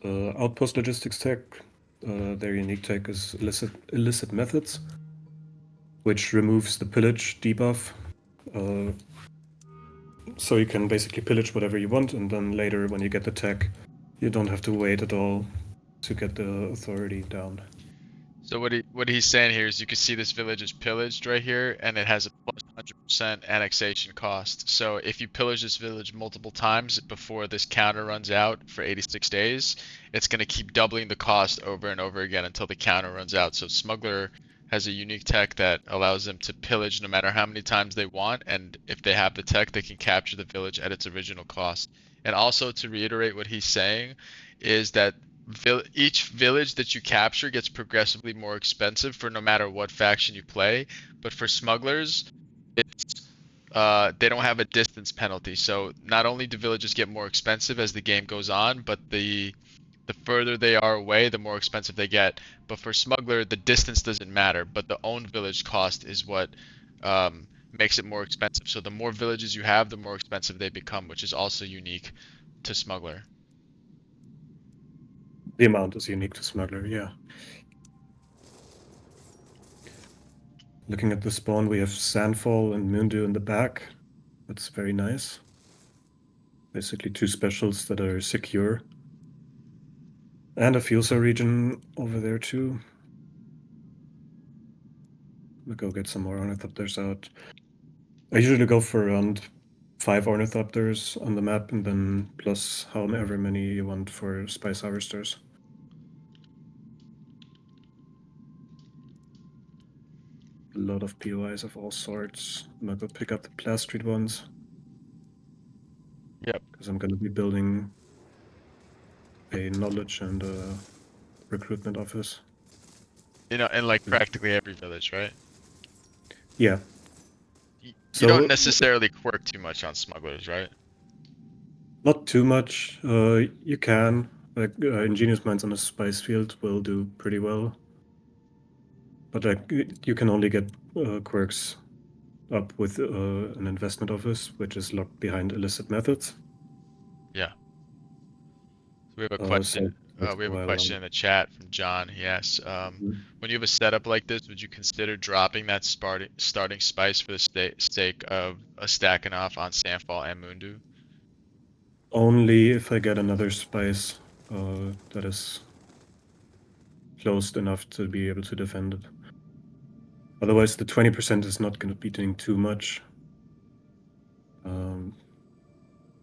Outpost Logistics Tech. Their unique tech is illicit methods, which removes the pillage debuff. So you can basically pillage whatever you want, and then later when you get the tech, you don't have to wait at all to get the authority down. So what he's saying here is you can see this village is pillaged right here, and it has a plus 100% annexation cost. So if you pillage this village multiple times before this counter runs out for 86 days, it's going to keep doubling the cost over and over again until the counter runs out. So Smuggler has a unique tech that allows them to pillage no matter how many times they want, and if they have the tech, they can capture the village at its original cost. And also to reiterate what he's saying is that each village that you capture gets progressively more expensive for no matter what faction you play. But for smugglers, it's they don't have a distance penalty. So not only do villages get more expensive as the game goes on, but the further they are away, the more expensive they get. But for smuggler, the distance doesn't matter, but the owned village cost is what makes it more expensive. So the more villages you have, the more expensive they become, which is also unique to smuggler. The amount is unique to Smuggler, yeah. Looking at the spawn, we have Sandfall and Moondew in the back. That's very nice. Basically 2 specials that are secure. And a fuel cell region over there too. We'll go get some more Ornithopters out. I usually go for around 5 Ornithopters on the map, and then plus however many you want for Spice Harvesters. A lot of POIs of all sorts. I'm gonna go pick up the Blast Street ones. Yep. Because I'm gonna be building a knowledge and a recruitment office. You know, in like practically every village, right? Yeah. You don't necessarily quirk too much on smugglers, right? Not too much. You can. Like Ingenious Minds on a spice field will do pretty well. But like you can only get quirks up with an investment office, which is locked behind illicit methods. Yeah. So we have a So question. it takes We a have a while. question in the chat from John. He asks, when you have a setup like this, would you consider dropping that starting spice for the sake of stacking off on Sandfall and Moondew? Only if I get another spice that is closed enough to be able to defend it. Otherwise, the 20% is not going to be doing too much.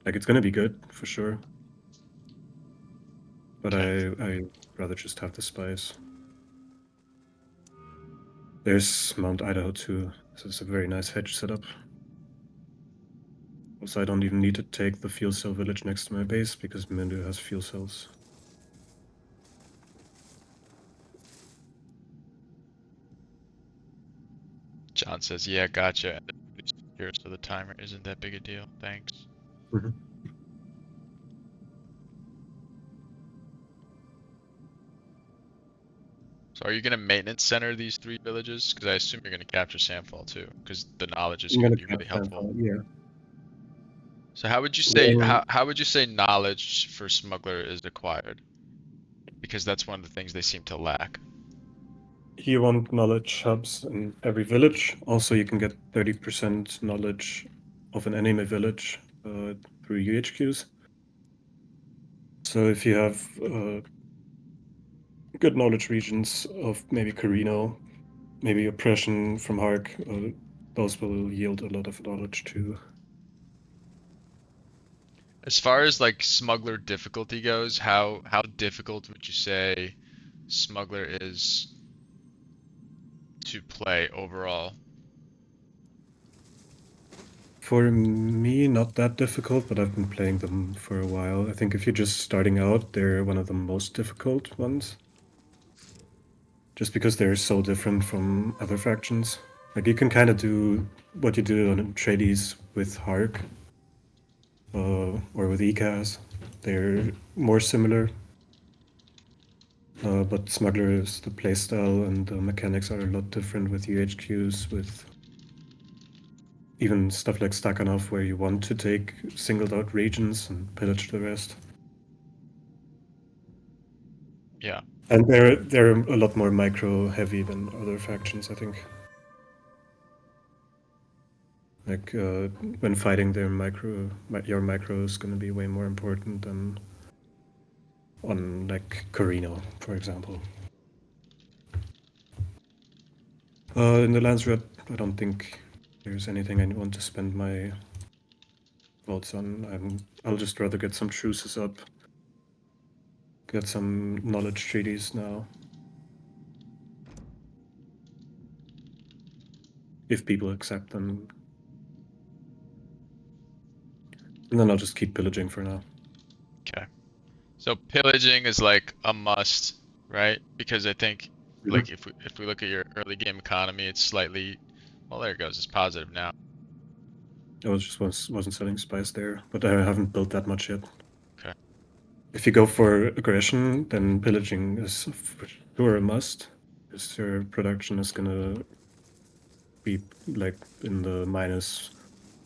Like it's going to be good for sure. But Okay. I rather just have the spice. There's Mount Idaho too. This is a very nice hedge setup. Also, I don't even need to take the fuel cell village next to my base because Mindu has fuel cells. John says, yeah, gotcha. Here, so the timer isn't that big a deal. Thanks. So are you going to maintenance center these 3 villages? Because I assume you're going to capture Sandfall too, because the knowledge is I'm going to gonna be really cap helpful. Sandfall, yeah. So how would you say Well, how would you say knowledge for smuggler is acquired? Because that's one of the things they seem to lack. you want knowledge hubs in every village. Also, you can get 30% knowledge of an enemy village through UHQs. So if you have good knowledge regions of maybe Carino, maybe Oppression from Hark, those will yield a lot of knowledge too. As far as like smuggler difficulty goes, how difficult would you say smuggler is to play overall? For me, not that difficult, but I've been playing them for a while. I think if you're just starting out, they're one of the most difficult ones. Just because they're so different from other factions. Like, you can kind of do what you do on Trades with Hark, or with ECAS. They're more similar, but Smuggler is the playstyle and the mechanics are a lot different with UHQs, with even stuff like Stakhanov, where you want to take singled out regions and pillage the rest. Yeah. And they're a lot more micro heavy than other factions, I think. Like when fighting, your micro is going to be way more important than on like Carino, for example. In the Landsrat, I don't think there's anything I want to spend my votes on. I'll just rather get some truces up, get some knowledge treaties now. If people accept them. And then I'll just keep pillaging for now. Okay. So pillaging is like a must, right? Because I think Mhm. like if we look at your early game economy, it's slightly, well, there it goes. It's positive now. Wasn't selling spice there, but I haven't built that much yet. Okay. If you go for aggression, then pillaging is for sure a must, because your production is gonna be like in the minus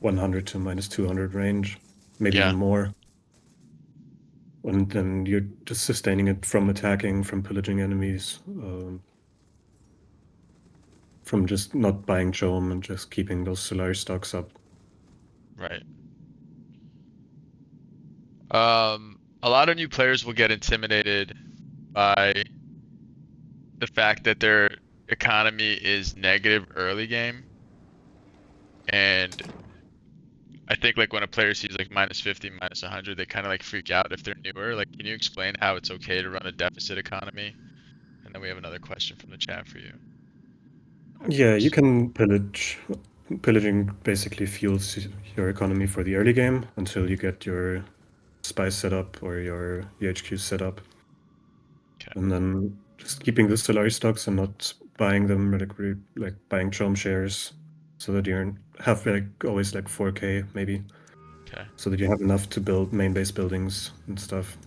100 to minus 200 range, maybe even Yeah. more. And then you're just sustaining it from attacking, from pillaging enemies, from just not buying Chome and just keeping those Solari stocks up. Right. A lot of new players will get intimidated by the fact that their economy is negative early game. And I think like when a player sees like minus 50, minus 100, they kind of like freak out if they're newer. Like, can you explain how it's okay to run a deficit economy? And then we have another question from the chat for you. Yeah, you can pillage. Pillaging basically fuels your economy for the early game until you get your spice set up or your UHQ set up. Okay. And then just keeping the Solari stocks and not buying them, like buying Chom shares, so that you have like always like 4K maybe, Okay. so that you have enough to build main base buildings and stuff.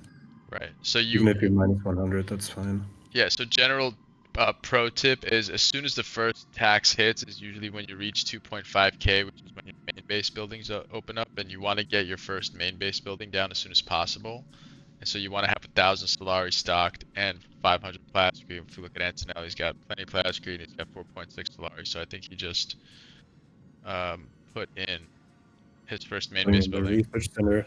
Right. So Even you, if you're minus 100, that's fine. yeah, so general pro tip is as soon as the first tax hits is usually when you reach 2.5K, which is when your main base buildings open up, and you want to get your first main base building down as soon as possible. And so you want to have 1,000 Solari stocked and 500 Plascrete. If you look at Antonnoel, he's got plenty of Plascrete and he's got 4.6 Solari. So I think he just put in his first main Going base in the building. research center,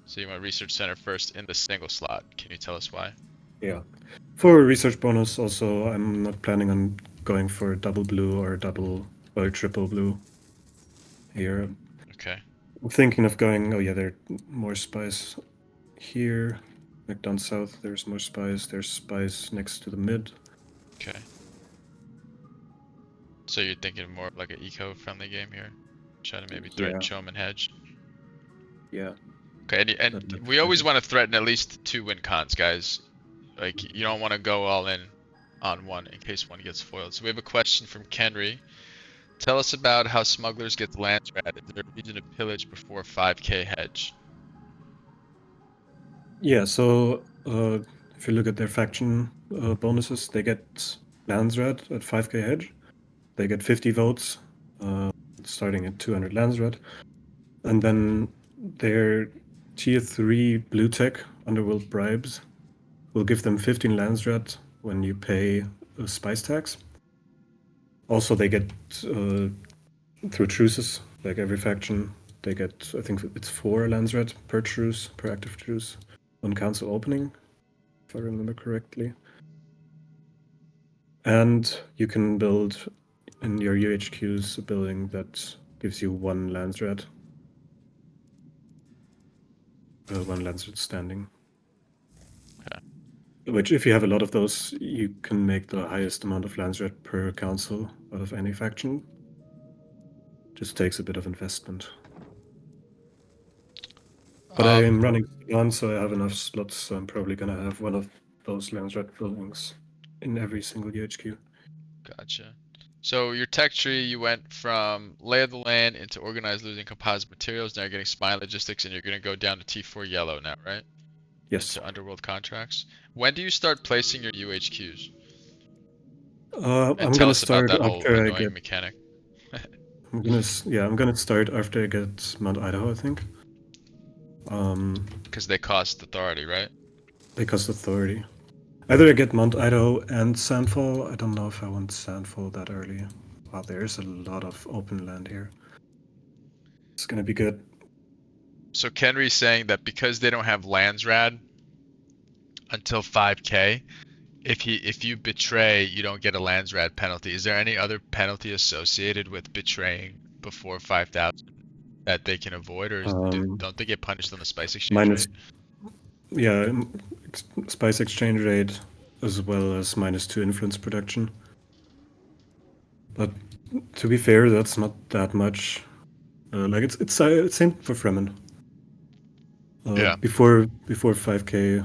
So you want Research Center first in the single slot. Can you tell us why? yeah. For research bonus, also, I'm not planning on going for double blue or double or triple blue here. Okay. I'm thinking of going. Oh yeah, there are more spies here. Like down south, there's more spies. There's spies next to the mid. Okay. So you're thinking more of like an eco-friendly game here? Try to maybe threaten Yeah, Chome and hedge. yeah. Okay, and That looks we always better. want to threaten at least two win cons, guys. Like you don't want to go all in on one in case one gets foiled. So we have a question from Kenry. Tell us about how Smugglers gets lands rat. Is there a reason to pillage before 5K hedge? Yeah. So if you look at their faction bonuses, they get Landsrat at 5K hedge. They get 50 votes, uh, starting at 200 Landsrat, and then their tier 3 blue tech underworld bribes will give them 15 Landsrat when you pay a spice tax. Also, they get through truces, like every faction, they get, I think it's 4 Landsrat per truce, per active truce, on council opening, if I remember correctly. And you can build in your UHQs a building that gives you 1 Landsrat, 1 Landsrat standing. Okay, Which, if you have a lot of those, you can make the highest amount of Landsrat per council out of any faction. Just takes a bit of investment. But I am running on, so I have enough slots, so I'm probably gonna have one of those Landsrat buildings in every single UHQ. gotcha. So your tech tree, you went from lay of the land into organized losing composite materials. Now you're getting spine logistics, and you're gonna go down to T4 yellow now, right? Yes. Into underworld contracts. When do you start placing your UHQs? And I'm tell gonna us about start that whole after I annoying get. mechanic. I'm gonna start after I get Mount Idaho, I think. Um, Because they cost authority, right? because authority. Either I get Mount Idaho and Sandfall. I don't know if I want Sandfall that early. Wow, there's a lot of open land here. It's gonna be good. So Kenry's saying that because they don't have Landsrad until 5K, if you betray, you don't get a Landsrad penalty. Is there any other penalty associated with betraying before 5,000 that they can avoid, or Um, don't they get punished on the spice exchange minus, rate? yeah, spice exchange rate as well as -2 influence production. But to be fair, that's not that much. Like it's same for Fremen. Yeah. Before 5K,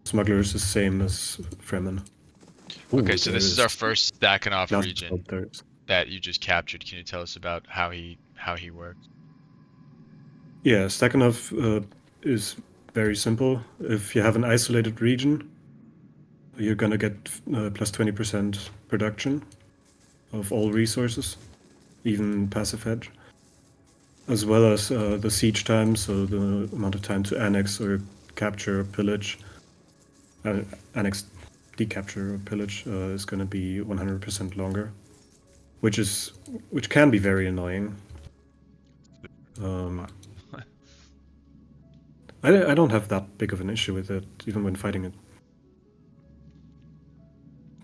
Smugglers is same as Fremen. Okay, Ooh, so there this is our is first stacking off glass region sculptors. that you just captured. Can you tell us about how he works? Yeah, Stakhanov is very simple. If you have an isolated region, you're gonna get plus 20% production of all resources, even passive hedge, as well as the siege time, so the amount of time to annex or capture or pillage, uh, annex, decapture or pillage is gonna be 100% longer, which is which can be very annoying. Um, I don't have that big of an issue with it, even when fighting it.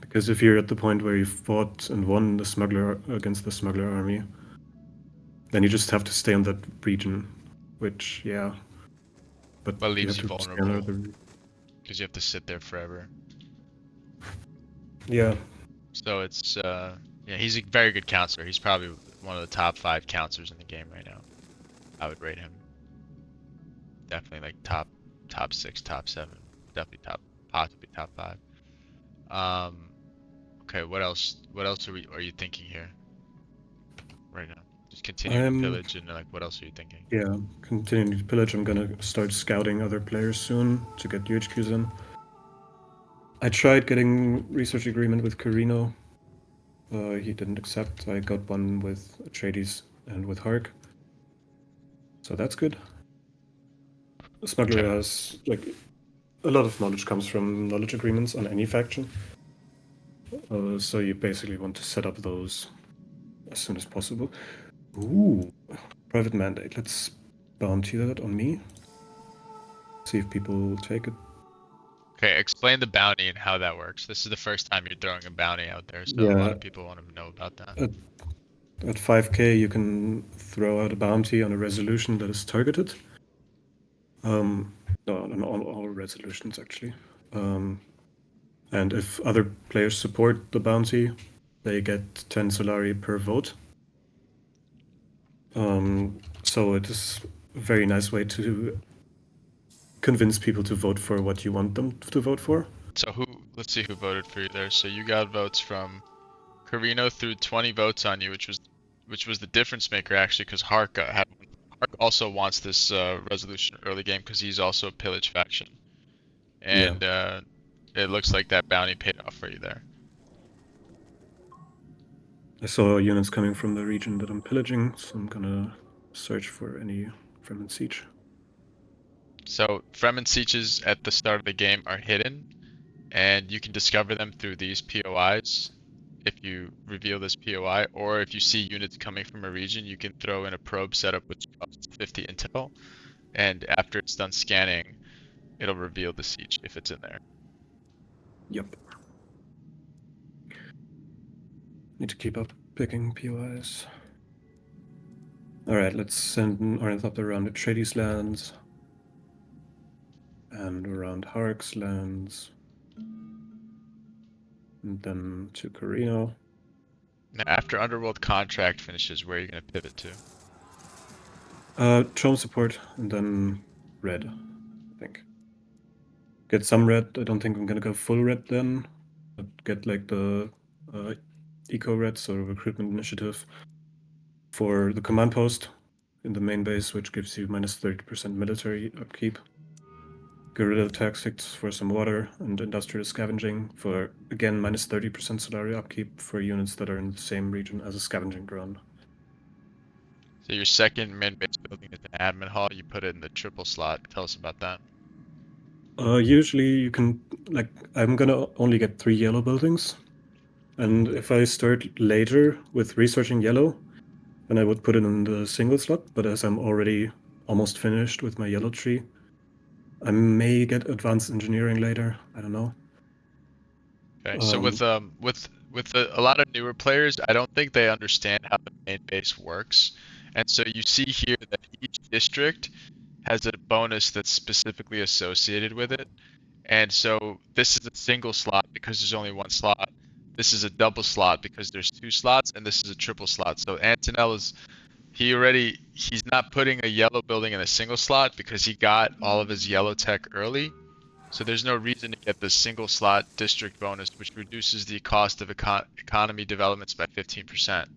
Because if you're at the point where you fought and won the smuggler against the smuggler army, then you just have to stay on that region, which yeah, but But you leaves have you to stay on vulnerable other. because you have to sit there forever. Yeah, So it's yeah, he's a very good counselor. He's probably one of the top 5 counselors in the game right now. I would rate him definitely like top 6, top 7, definitely top possibly top 5. Um, okay, what else? What else are you thinking here right now? Just continuing to I'm pillage and like what else are you thinking? yeah continuing to pillage. I'm gonna start scouting other players soon to get UHQs in. I tried getting research agreement with Carino. He didn't accept. I got one with Atreides and with Hark, so that's good. The smuggler Okay. has like a lot of knowledge comes from knowledge agreements on any faction. So you basically want to set up those as soon as possible. Ooh, private mandate. Let's bounty that on me. See if people take it. Okay, explain the bounty and how that works. This is the first time you're throwing a bounty out there, so a lot Yeah, of people want to know about that. at, at 5K, you can throw out a bounty on a resolution that is targeted. No, on all resolutions, actually. Um, and if other players support the bounty, they get 10 Solari per vote. So it is a very nice way to convince people to vote for what you want them to vote for. So let's see who voted for you there. So you got votes from Carino threw 20 votes on you, which was the difference maker actually, because Hark also wants this resolution early game because he's also a pillage faction, Yeah. and it looks like that bounty paid off for you there. I saw units coming from the region that I'm pillaging, so I'm gonna search for any Fremen siege. So Fremen sieges at the start of the game are hidden, and you can discover them through these POIs. If you reveal this POI, or if you see units coming from a region, you can throw in a probe setup which costs 50 intel, and after it's done scanning, it'll reveal the siege if it's in there. Yep. Need to keep up picking POIs. Alright, let's send an ornithopter around Atreides lands and around Hark's lands. And then to Carino. Now, after Underworld contract finishes, where are you going to pivot to? Chome support and then red, I think. Get some red. I don't think I'm gonna go full red then. But get like the uh, eco red, so recruitment initiative for the command post in the main base, which gives you minus 30% military upkeep. Guerrilla tactics for some water, and industrial scavenging for again minus 30% Solari upkeep for units that are in the same region as a scavenging ground. So your second main base building is an admin hall. You put it in the triple slot. Tell us about that. Usually you can, like, I'm gonna only get 3 yellow buildings. And if I start later with researching yellow, then I would put it in the single slot. But as I'm already almost finished with my yellow tree, I may get advanced engineering later. I don't know. Okay, so with a lot of newer players, I don't think they understand how the main base works. And so you see here that each district has a bonus that's specifically associated with it. And so this is a single slot because there's only one slot. This is a double slot because there's two slots, and this is a triple slot. So Antonnoel is he's not putting a yellow building in a single slot because he got all of his yellow tech early. So there's no reason to get the single slot district bonus, which reduces the cost of economy developments by 15%.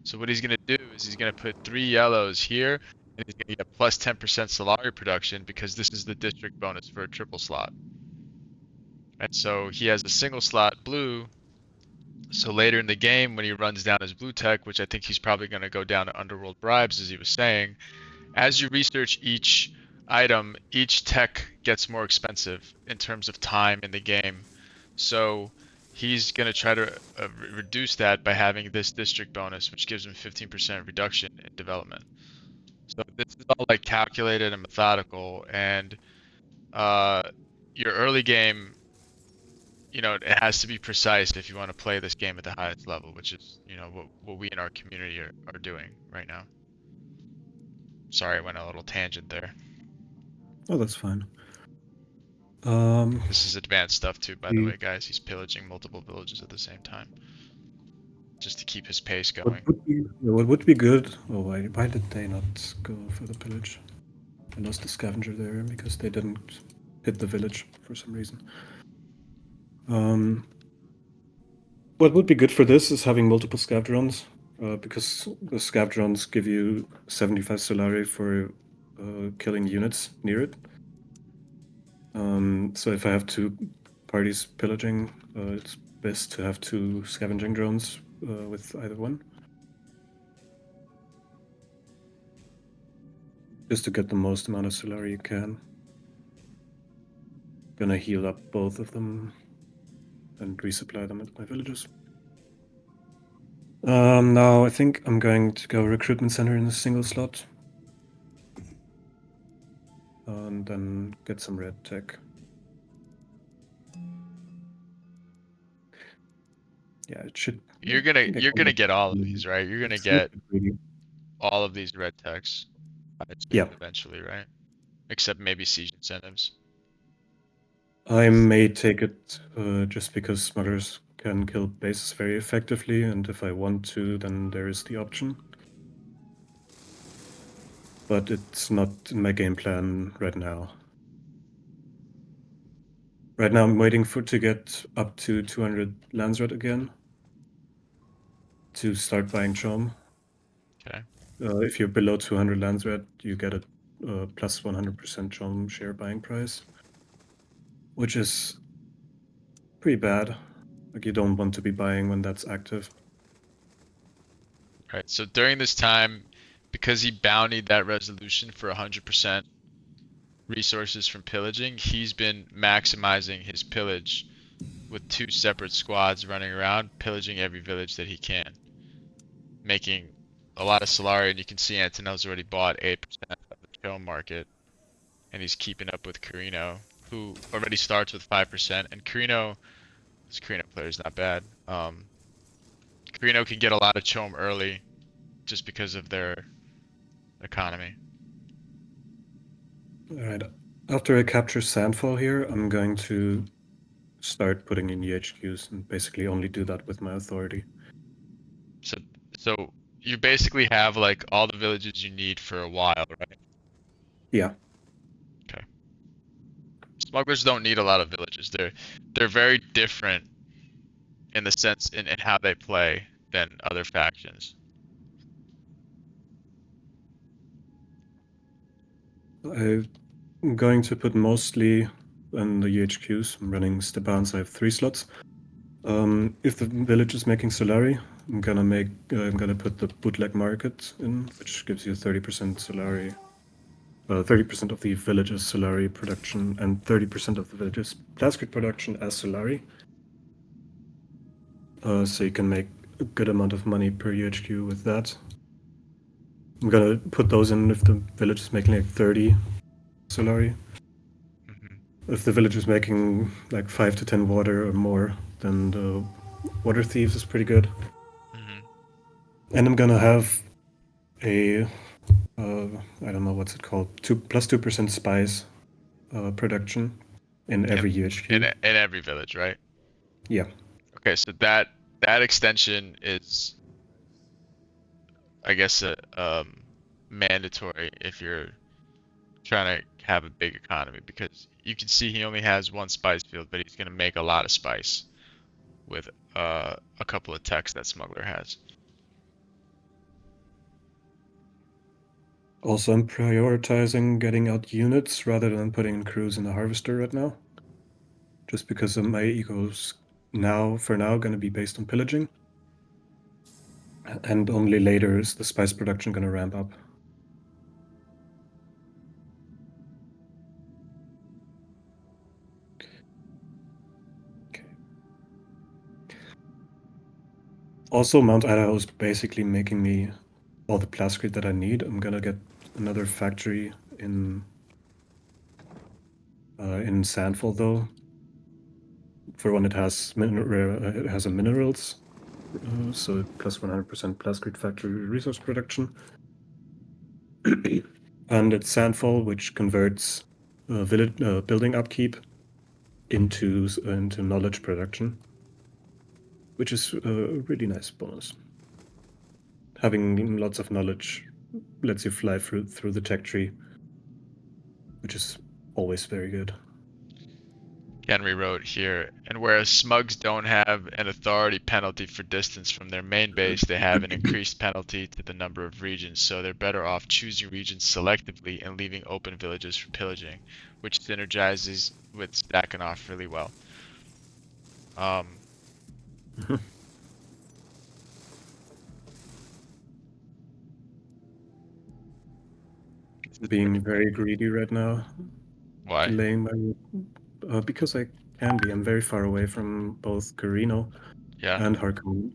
So what he's going to do is he's going to put 3 yellows here, and he's going to get plus 10% Solari production because this is the district bonus for a triple slot. And so he has a single slot blue. So later in the game, when he runs down his blue tech, which I think he's probably going to go down to Underworld Bribes, as he was saying, as you research each item, each tech gets more expensive in terms of time in the game. So he's going to try to reduce that by having this district bonus, which gives him 15% reduction in development. So this is all like calculated and methodical, and uh, your early game, it has to be precise if you want to play this game at the highest level, which is, what we in our community are doing right now. Sorry, I went a little tangent there. Oh, that's fine. Um, This is advanced stuff too, by the the, way, guys. He's pillaging multiple villages at the same time, just to keep his pace what going. would be what would be good? Oh, why did they not go for the pillage? I lost the scavenger there because they didn't hit the village for some reason. What would be good for this is having multiple scav because the scav give you 75 Solari for killing units near it. So if I have two parties pillaging, it's best to have two scavenging drones with either one. Just to get the most amount of Solari you can. Gonna heal up both of them and resupply them at my villages. Now I think I'm going to go recruitment center in a single slot. And then get some red tech. Yeah, it should. You're I gonna think I you're can gonna get get all of these, right? You're gonna it's a little get bit greedy. all of these red techs, I assume, Yeah, eventually, right? Except maybe siege incentives. I may take it just because smugglers can kill bases very effectively, and if I want to, then there is the option. But it's not in my game plan right now. Right now, I'm waiting to get up to 200 Landsred again to start buying Chom. Okay. If you're below 200 Landsred, you get a plus 100% Chom share buying price, which is pretty bad. Like, you don't want to be buying when that's active. Right. So during this time, because he bountied that resolution for 100% resources from pillaging, he's been maximizing his pillage with two separate squads running around, pillaging every village that he can, making a lot of Solari. And you can see Antonel's already bought 8% of the kill market, and he's keeping up with Carino, who already starts with 5%. And this Carino player is not bad. Carino can get a lot of Chom early just because of their economy. Alright, after I capture Sandfall here, I'm going to start putting in the HQs and basically only do that with my authority. So, so you basically have like all the villages you need for a while, right? Yeah, Okay. Smugglers don't need a lot of villages. They're very different in the sense in how they play than other factions. I'm going to put mostly in the UHQs. I'm running Stepans, I have 3 slots. If the village is making Solari, I'm gonna put the bootleg market in, which gives you 30% Solari 30% of the village's Solari production and 30% of the village's plascrid production as Solari. So you can make a good amount of money per UHQ with that. I'm gonna put those in if the village is making like 30 Solari. Hmm. If the village is making like 5 to 10 water or more, then the water thieves is pretty good. Hmm. And I'm gonna have a I don't know what's it called, 2% spice production in every In UHQ. in every village, right? Yeah. Okay, so that extension is, I guess, mandatory if you're trying to have a big economy, because you can see he only has one spice field, but he's gonna make a lot of spice with a couple of techs that Smuggler has. Also, I'm prioritizing getting out units rather than putting in crews in the harvester right now. Just because of my eco's now, for now, going to be based on pillaging. And only later is the spice production going to ramp up. Okay. Also, Mount Idaho is basically making me all the plascrete that I need. I'm going to get another factory in Sandfall, though. For one, it has a minerals, so plus 100% plascrete factory resource production. And it's Sandfall, which converts building upkeep into knowledge production, which is a really nice bonus. Having lots of knowledge lets you fly through the tech tree, which is always very good. Henry wrote here, and whereas Smugs don't have an authority penalty for distance from their main base, they have an increased penalty to the number of regions, so they're better off choosing regions selectively and leaving open villages for pillaging, which synergizes with stacking off really well. Um, Being very greedy right now, why? delaying my because I can be. I'm very far away from both Carino Yeah. and Harkoon.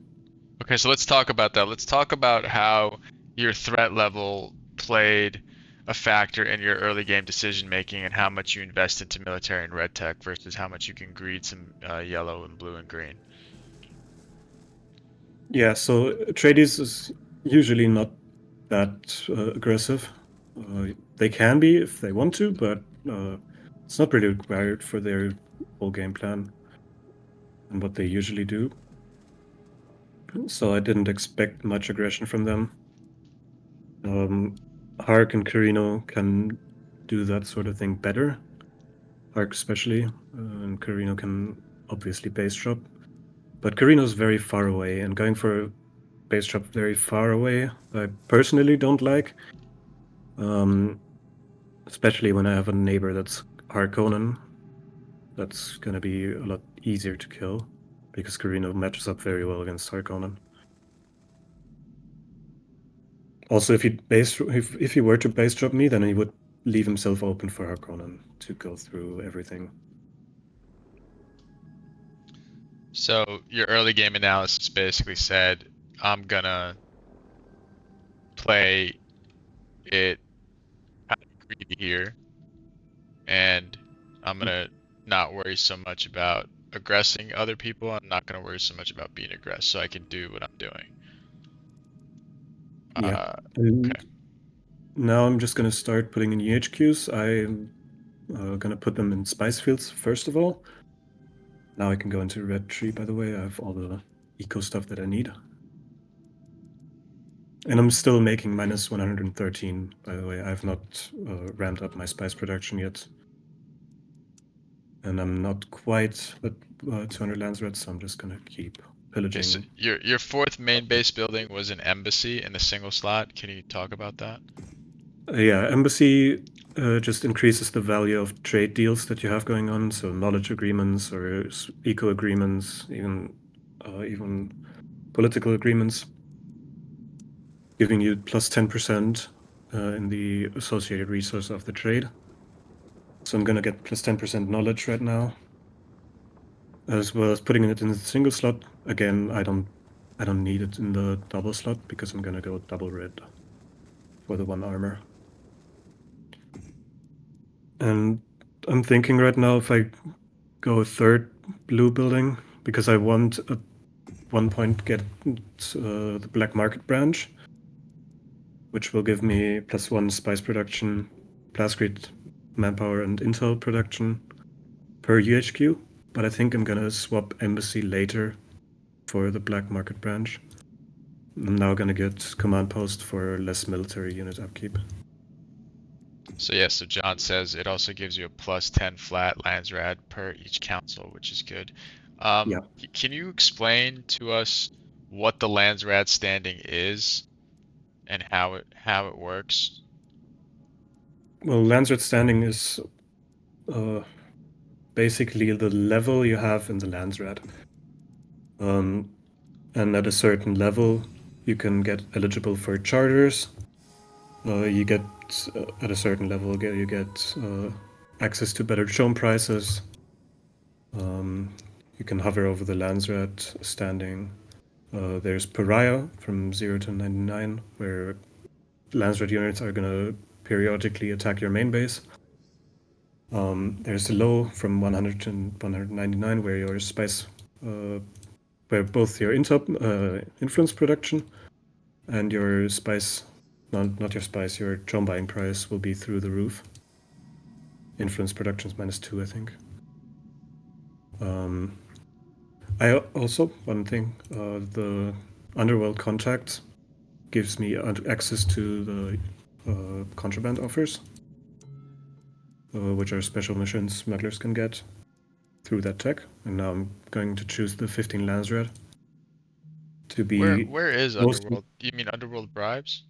Okay, so let's talk about that. Let's talk about how your threat level played a factor in your early game decision making and how much you invest into military and red tech versus how much you can greed some yellow and blue and green. Yeah, so Atreides is usually not that aggressive. They can be if they want to, but it's not really required for their whole game plan and what they usually do. So I didn't expect much aggression from them. Hark and Carino can do that sort of thing better. Hark especially, and Carino can obviously base drop. But Carino's very far away, and going for a base drop very far away, I personally don't like. Um, Especially when I have a neighbor that's Harkonnen. That's gonna be a lot easier to kill because Carino matches up very well against Harkonnen. Also, if he were to base drop me, then he would leave himself open for Harkonnen to go through everything. So your early game analysis basically said, I'm gonna play it kind of greedy here, and I'm gonna not worry so much about aggressing other people. I'm not gonna worry so much about being aggressive, so I can do what I'm doing. Yeah. Okay. And now I'm just gonna start putting in EHQs. I'm gonna put them in spice fields first of all. Now I can go into red tree, by the way. I have all the eco stuff that I need. And I'm still making minus 113, by the way. I have not ramped up my spice production yet. And I'm not quite at 200 Lancerets, so I'm just gonna keep Okay, so pillaging. your fourth main base building was an embassy in a single slot. Can you talk about that? Yeah, embassy just increases the value of trade deals that you have going on. So knowledge agreements or eco agreements, even political agreements, giving you plus 10%. in the associated resource of the trade. So I'm gonna get plus 10% knowledge right now, as well as putting it in the single slot. Again, I don't need it in the double slot because I'm gonna go double red for the 1 armor. And I'm thinking right now if I go a third blue building, because I want at one point get the black market branch, which will give me +1 spice production, plascrete manpower, and intel production per UHQ. But I think I'm gonna swap embassy later for the black market branch. I'm now gonna get command post for less military unit upkeep. So yeah, so John says it also gives you a plus 10 flat lands rad per each council, which is good. Yeah. Can you explain to us what the lands rad standing is and how it works? Well, Landsred standing is uh, basically the level you have in the Landsred. And at a certain level, you can get eligible for charters. You get at a certain level, you get access to better chome prices. You can hover over the Landsred standing. There's Pariah from 0 to 99, where Landsred units are gonna periodically attack your main base. There's the low from 100 to 199, where your spice, where both your influence production and your spice, not your spice, your chome buying price will be through the roof. Influence production's -2, I think. I also, one thing, the Underworld Contact gives me access to the contraband offers, which are special missions smugglers can get through that tech. And now I'm going to choose the 15 Landsred to be Where is mostly Underworld? Do you mean Underworld bribes?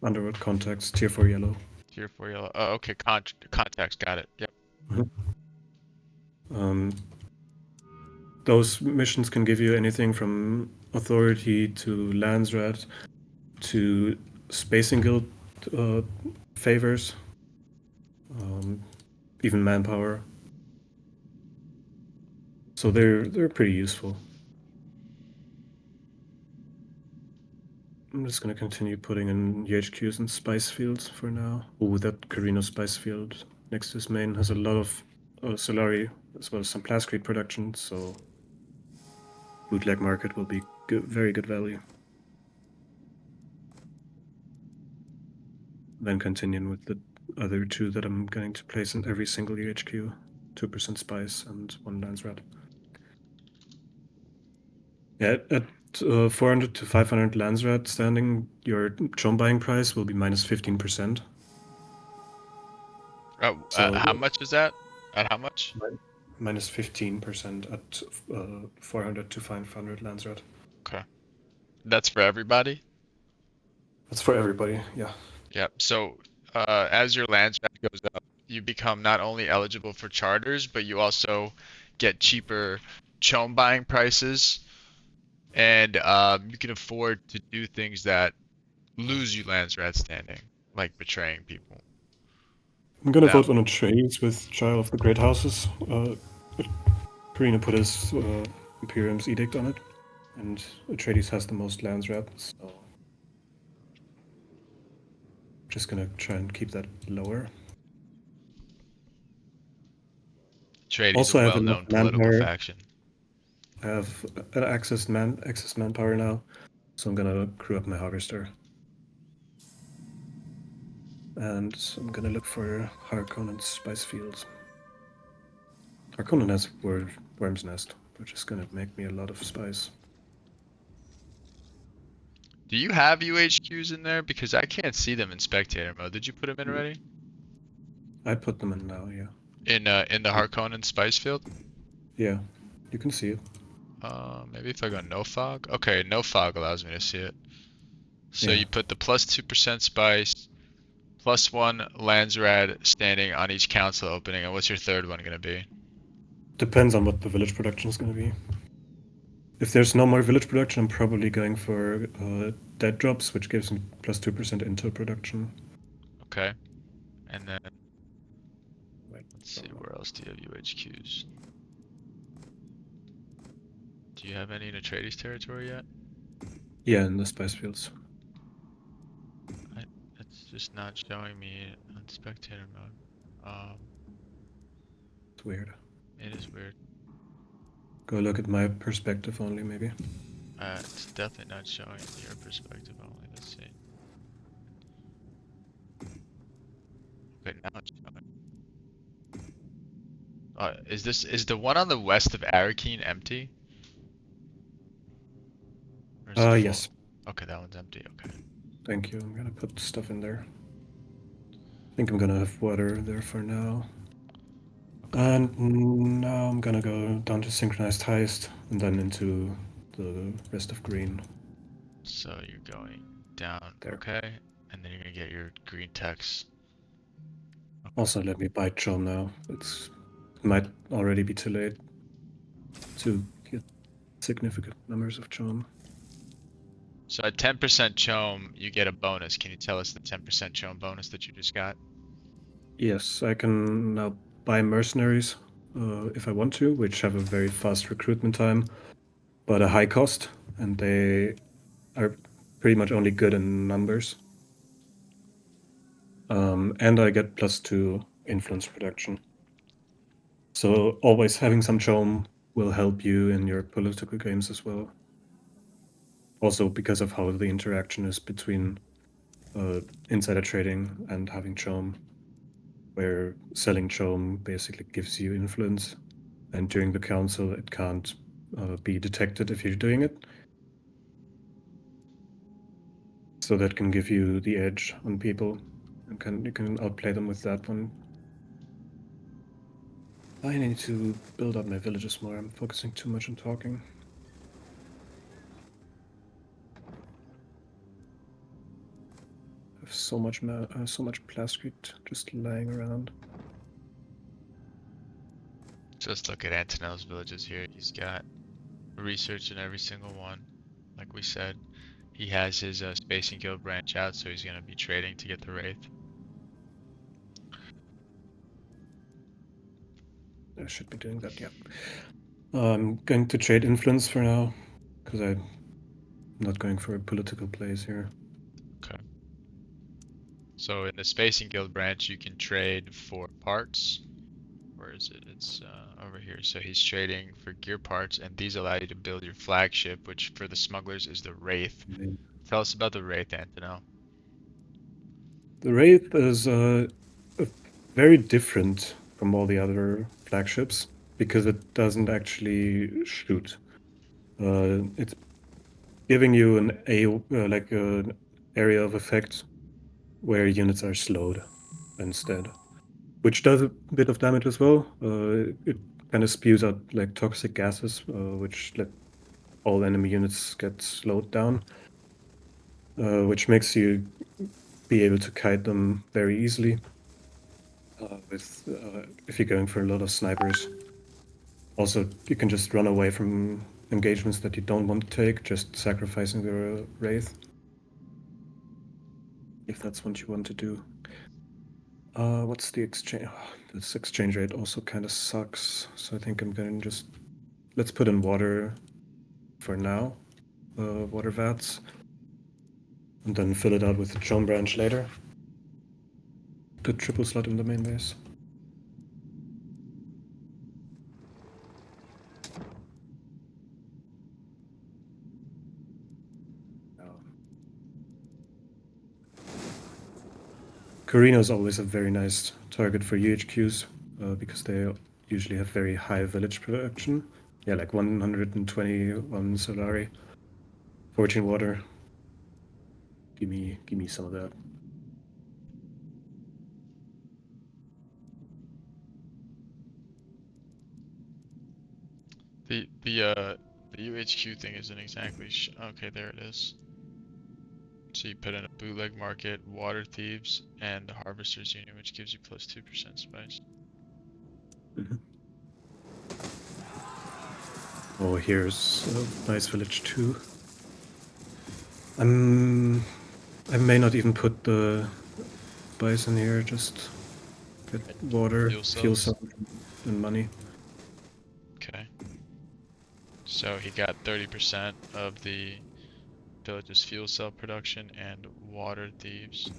Underworld Contacts, tier 4 yellow. Tier 4 yellow. Oh, okay, contacts, got it. Yep. Um, those missions can give you anything from authority to Landsred to Spacing Guild uh, favors, even manpower. So they're pretty useful. I'm just gonna continue putting in UHQs and spice fields for now. Oh, that Carino spice field next to his main has a lot of Solari as well as some Plascrete production, so bootleg market will be good, very good value. Then continuing with the other two that I'm going to place in every single UHQ, 2% spice and 1 lance rat. Yeah, at 400 to 500 lance rat standing, your chome buying price will be -15%. So How much is that? At how much? -15% at 400 to 500 lance rat. Okay. That's for everybody? That's for everybody, yeah. Yep. So, as your land strat goes up, you become not only eligible for charters, but you also get cheaper chome buying prices, and you can afford to do things that lose you land strat standing, like betraying people. I'm gonna Now, vote on a trades with Child of the Great Houses. Karina put his Imperium's edict on it, and Atreides has the most lands rat, so just gonna try and keep that lower. trade is a Also, I have enough well-known political manpower. faction. I have excess manpower now, so I'm gonna crew up my harvester. And I'm gonna look for Harkonnen's spice fields. Harkonnen has Worm's Nest, which is gonna make me a lot of spice. Do you have UHQs in there? Because I can't see them in spectator mode. Did you put them in already? I put them in now, yeah. In the Harkonnen spice field? Yeah, you can see it. Maybe if I go no fog. Okay, no fog allows me to see it. So Yeah. you put the plus 2% spice, +1 Landsrad standing on each council opening, and what's your third one gonna be? Depends on what the village production is gonna be. If there's no more village production, I'm probably going for dead drops, which gives me +2% intel production. Okay. And then Wait, let's see, wrong one. where else do you have UHQs? Do you have any in Atreides territory yet? Yeah, in the spice fields. I, it's just not showing me on spectator mode. It's weird. It is weird. Go look at my perspective only, maybe. It's definitely not showing your perspective only. Let's see. Okay, now it's showing. Is the one on the west of Arakeen empty? Or is it full? Yes. Okay, that one's empty. Okay. Thank you. I'm gonna put stuff in there. I think I'm gonna have water there for now. Okay. And now I'm gonna go down to synchronized heist and then into the rest of green So you're going down. there. Okay. And then you're gonna get your green text. Okay. Also, let me buy John now. It might already be too late to get significant numbers of John. So at 10% Chom, you get a bonus. Can you tell us the 10% Chom bonus that you just got? Yes, I can now buy mercenaries if I want to, which have a very fast recruitment time, but a high cost, and they are pretty much only good in numbers. And I get +2 influence production. So always having some Chom will help you in your political games as well. Also because of how the interaction is between insider trading and having Chom, where selling Chom basically gives you influence, and during the council it can't be detected if you're doing it. So that can give you the edge on people, and you can outplay them with that one. I need to build up my villages more. I'm focusing too much on talking. I have so much plascrete just lying around. Just look at Antonnoel's villages here. He's got research in every single one. Like we said, he has his Spacing Guild branch out, so he's gonna be trading to get the Wraith. I should be doing that, yeah. I'm going to trade influence for now, because I'm not going for a political plays here. Okay. So in the Spacing Guild branch, you can trade for parts. Where is it? It's over here. So he's trading for gear parts, and these allow you to build your flagship, which for the smugglers is the Wraith. Tell us about the Wraith, Antonnoel. The Wraith is very different from all the other flagships because it doesn't actually shoot. It's giving you like an area of effect where units are slowed instead, which does a bit of damage as well. It kind of spews out like toxic gases, which let all enemy units get slowed down, which makes you be able to kite them very easily. If you're going for a lot of snipers. Also, you can just run away from engagements that you don't want to take, just sacrificing the Wraith. If that's what you want to do. What's the exchange? Oh, this exchange rate also kind of sucks. So I think I'm going to just... Let's put in water for now. Water vats. And then fill it out with the Chom branch later. Good triple slot in the main base. Carino is always a very nice target for UHQs because they usually have very high village production. Yeah, like 121 Solari, 14 water. Give me some of that. The UHQ thing isn't exactly okay. There it is. So you put in a bootleg market, water thieves, and the harvester's union, which gives you +2% spice. Mhm. Oh, here's a nice village too. I may not even put the spice in here, just get Right. water, Fuel fuel cells. cell, and money. Okay. So he got 30% of the village's fuel cell production and water thieves,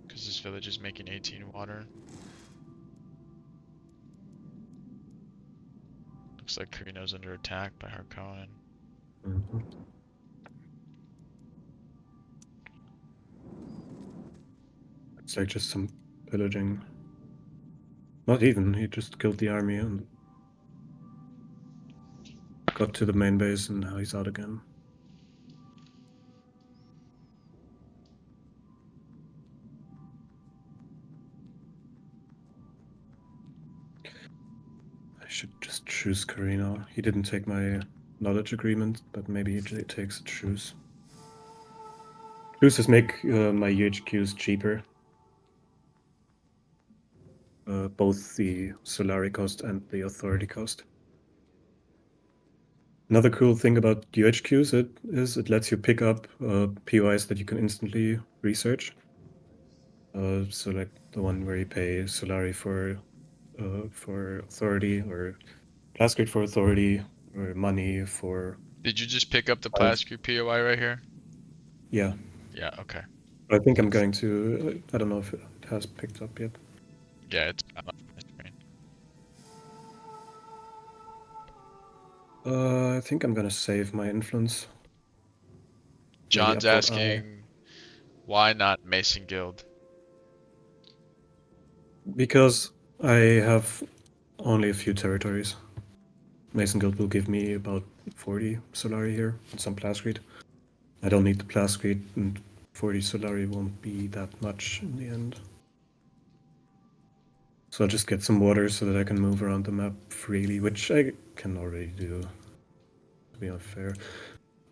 because this village is making 18 water. Looks like Carino's under attack by Harkonnen. Mhm. It's like just some pillaging. Not even, he just killed the army and got to the main base and now he's out again. I should just choose Carino. He didn't take my knowledge agreement, but maybe he takes a truce. Truces make my UHQs cheaper. Both the Solari cost and the authority cost. Another cool thing about UHQs it lets you pick up POIs that you can instantly research. So like the one where you pay Solari for authority, or Plascrete for authority, or money for Did you just pick up the spice. Plascrete POI right here? Yeah, Yeah, okay. I think I'm going to. I don't know if it has picked up yet. Yeah, it's on my screen. I think I'm gonna save my influence. Maybe John's upvote I. asking, why not Mason Guild? Because I have only a few territories. Mason Guild will give me about 40 Solari here and some Plascrete. I don't need the Plascrete, and 40 Solari won't be that much in the end. So I'll just get some water so that I can move around the map freely, which I can already do, to be unfair.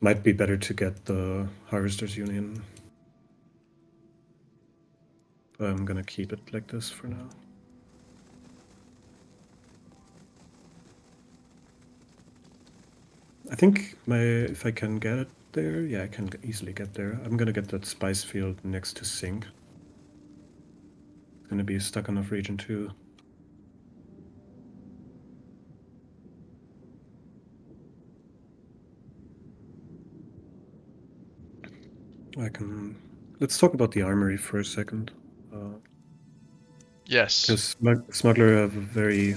Might be better to get the Harvesters Union. But I'm gonna keep it like this for now. I think if I can get it there, yeah, I can easily get there. I'm gonna get that spice field next to Sink. It's gonna be stuck enough region too. Let's talk about the armory for a second. Yes. Because Smuggler have a very,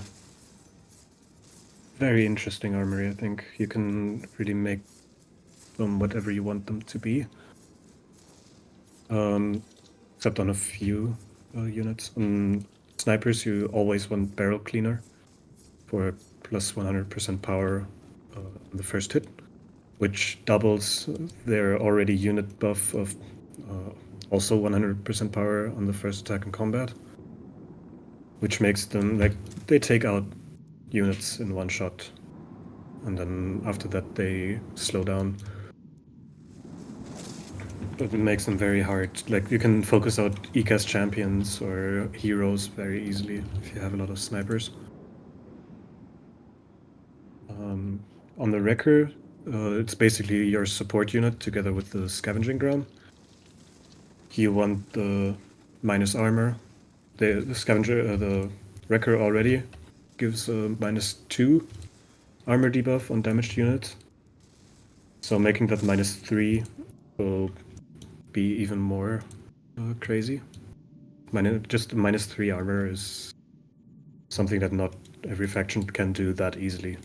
very interesting armory. I think you can really make them whatever you want them to be. Except on a few units. On snipers, you always want barrel cleaner for plus 100% power on the first hit, which doubles their already unit buff of also 100% power on the first attack in combat, which makes them like they take out units in one shot, and then after that they slow down. It makes them very hard. Like you can focus out ECAS champions or heroes very easily if you have a lot of snipers. On the Wrecker, it's basically your support unit together with the scavenging ground. You want the minus armor. The scavenger, the Wrecker already gives a -2 armor debuff on damaged units. So making that -3 will be even more crazy. Just -3 armor is something that not every faction can do that easily.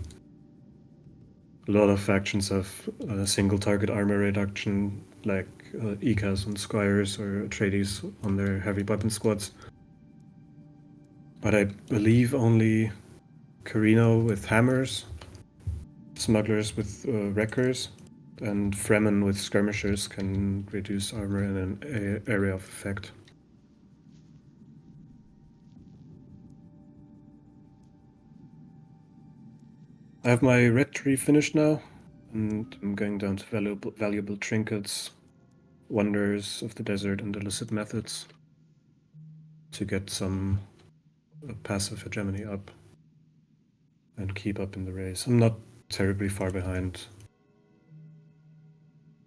A lot of factions have a single target armor reduction, like ECAS and Squires or Atreides on their heavy weapon squads. But I believe only Carino with hammers, Smugglers with wreckers, and Fremen with skirmishers can reduce armor in an area of effect. I have my red tree finished now, and I'm going down to valuable trinkets, wonders of the desert, and illicit methods to get some passive hegemony up and keep up in the race. I'm not terribly far behind.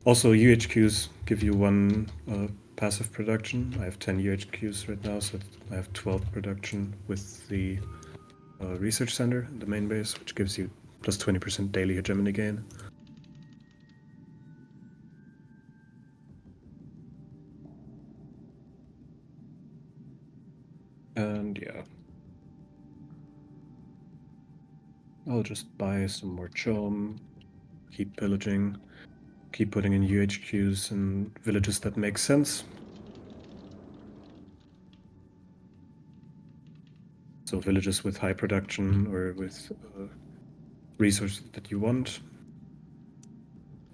Also, UHQs give you one passive production. I have 10 UHQs right now, so I have 12 production with the research center, the main base, which gives you plus 20% daily hegemony gain. And yeah, I'll just buy some more chom, keep pillaging, keep putting in UHQs in villages that make sense. So villages with high production or with resources that you want.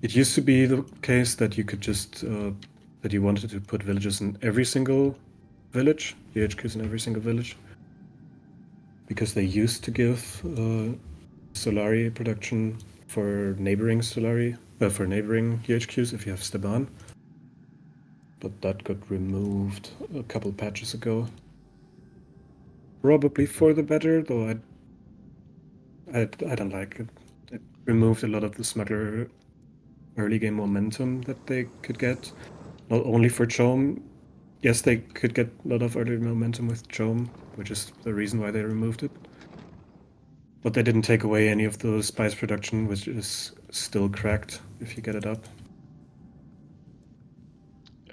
It used to be the case that you could just that you wanted to put villages in every single village, UHQs in every single village, because they used to give Solari production for neighboring Solari, for neighboring UHQs if you have Steban. But that got removed a couple patches ago. Probably for the better, though I don't like it. It removed a lot of the smuggler early game momentum that they could get. Not only for Chom. Yes, they could get a lot of early momentum with Chom, which is the reason why they removed it. But they didn't take away any of the spice production, which is still cracked if you get it up.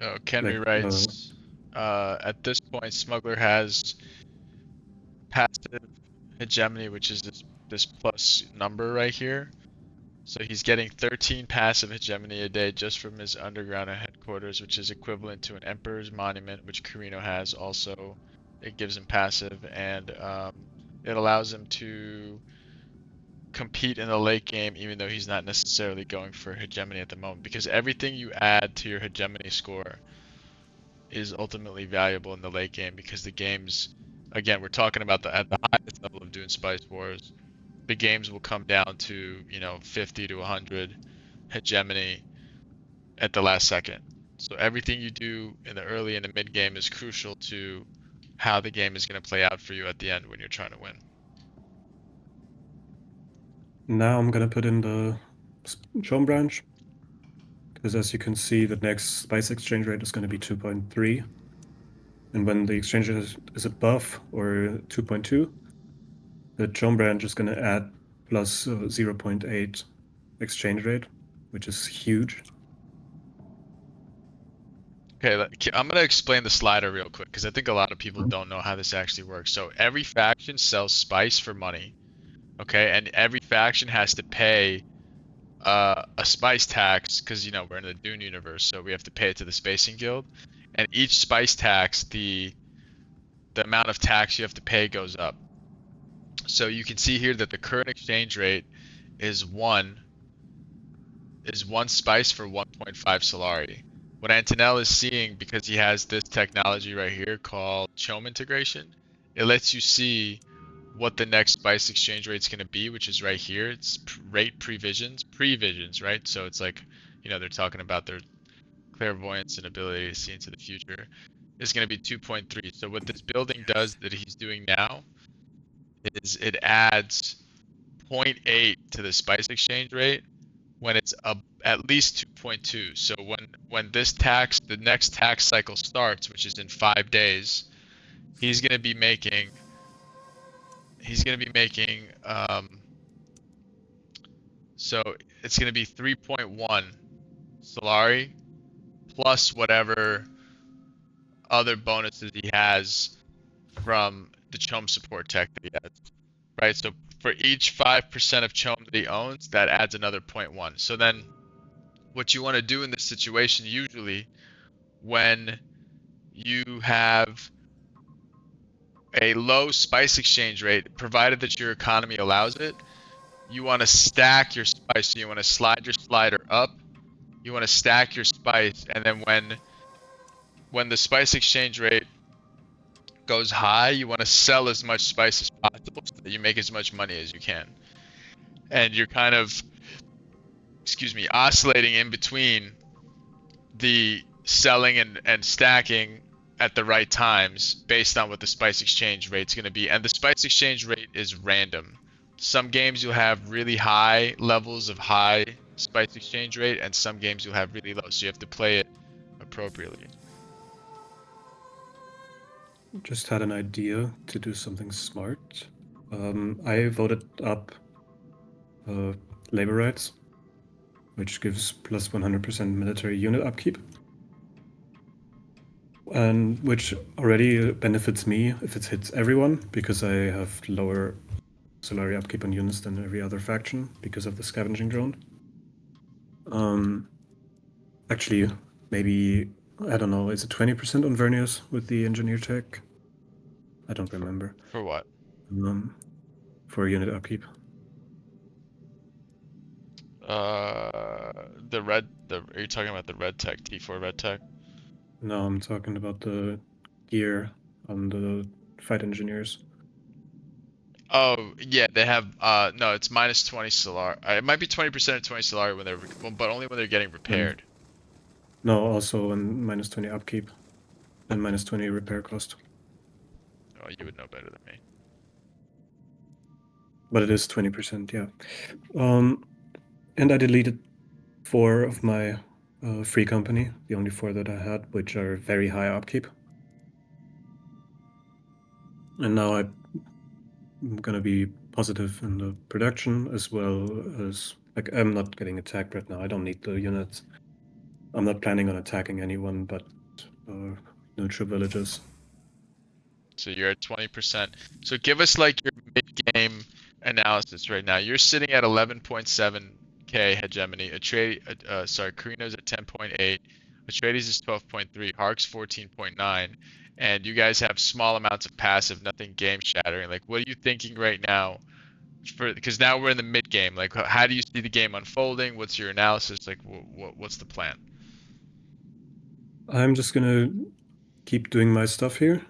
Oh, Kenry Like, writes, at this point, Smuggler has passive hegemony, which is this plus number right here. So he's getting 13 passive hegemony a day just from his underground headquarters, which is equivalent to an Emperor's Monument, which Carino has also. It gives him passive, and it allows him to compete in the late game, even though he's not necessarily going for hegemony at the moment, because everything you add to your hegemony score is ultimately valuable in the late game, because the games, again, we're talking about at the highest level of Dune Spice Wars, the games will come down to, 50 to 100 hegemony at the last second. So everything you do in the early and the mid game is crucial to how the game is going to play out for you at the end when you're trying to win. now I'm gonna put in the Chom branch, because as you can see, the next spice exchange rate is gonna be 2.3. And when the exchange is above or 2.2, the Chom branch is gonna add plus 0.8 exchange rate, which is huge. Okay, I'm going to explain the slider real quick because I think a lot of people don't know how this actually works. So every faction sells spice for money, okay? And every faction has to pay a spice tax because, we're in the Dune universe, so we have to pay it to the Spacing Guild. And each spice tax, the amount of tax you have to pay goes up. So you can see here that the current exchange rate is one spice for 1.5 Solari. What Antonnoel is seeing, because he has this technology right here called Chom integration, it lets you see what the next spice exchange rate is going to be, which is right here. It's rate previsions, right? So it's like, they're talking about their clairvoyance and ability to see into the future. Is going to be 2.3. So what this building does that he's doing now is it adds zero point 0.8 to the spice exchange rate when it's at least 2.2. So when the next tax cycle starts, which is in 5 days, he's gonna be making he's gonna be making so it's gonna be 3.1 Solari plus whatever other bonuses he has from the Chom support tech that he has. Right? So for each 5% of Chom that he owns, that adds another zero point 0.1. So then what you want to do in this situation usually when you have a low spice exchange rate, provided that your economy allows it, you want to stack your spice. So you want to slide your slider up. You want to stack your spice, and then when the spice exchange rate goes high, you want to sell as much spice as possible so that you make as much money as you can. And you're kind of, excuse me, oscillating in between the selling and stacking at the right times based on what the spice exchange rate's going to be. And the spice exchange rate is random. Some games you'll have really high levels of high spice exchange rate, and some games you'll have really low. So you have to play it appropriately. just had an idea to do something smart. I voted up uh, labor rights, which gives plus 100% military unit upkeep, and which already benefits me if it hits everyone, because I have lower Solari upkeep on units than every other faction because of the scavenging drone. Um, Actually, maybe, I don't know, is it 20% on Vernius with the engineer tech? I don't For remember. for what? Um, for unit upkeep. The red. The Are you talking about the red tech T4 red tech? No, I'm talking about the gear on the fight engineers. Oh yeah, they have. No, it's minus 20 Solar. It might be 20% or 20 Solar when but only when they're getting And repaired. no, also on minus 20 upkeep and minus 20 repair cost. Oh, you would know better than me. But it is 20%, yeah. Um, and I deleted 4 of my free company, the only 4 that I had, which are very high upkeep. And now I'm gonna be positive in the production as well as, like, I'm not getting attacked right now. I don't need the units. I'm not planning on attacking anyone but uh, neutral villages. So you're at 20%. So give us like your mid-game analysis right now. You're sitting at 11.7k hegemony. Carino's at 10.8. Atreides is 12.3. Hark's 14.9. And you guys have small amounts of passive, nothing game shattering. Like, what are you thinking right now? Because now we're in the mid game. Like, how do you see the game unfolding? What's your analysis? Like, what's the plan? I'm just gonna keep doing my stuff here.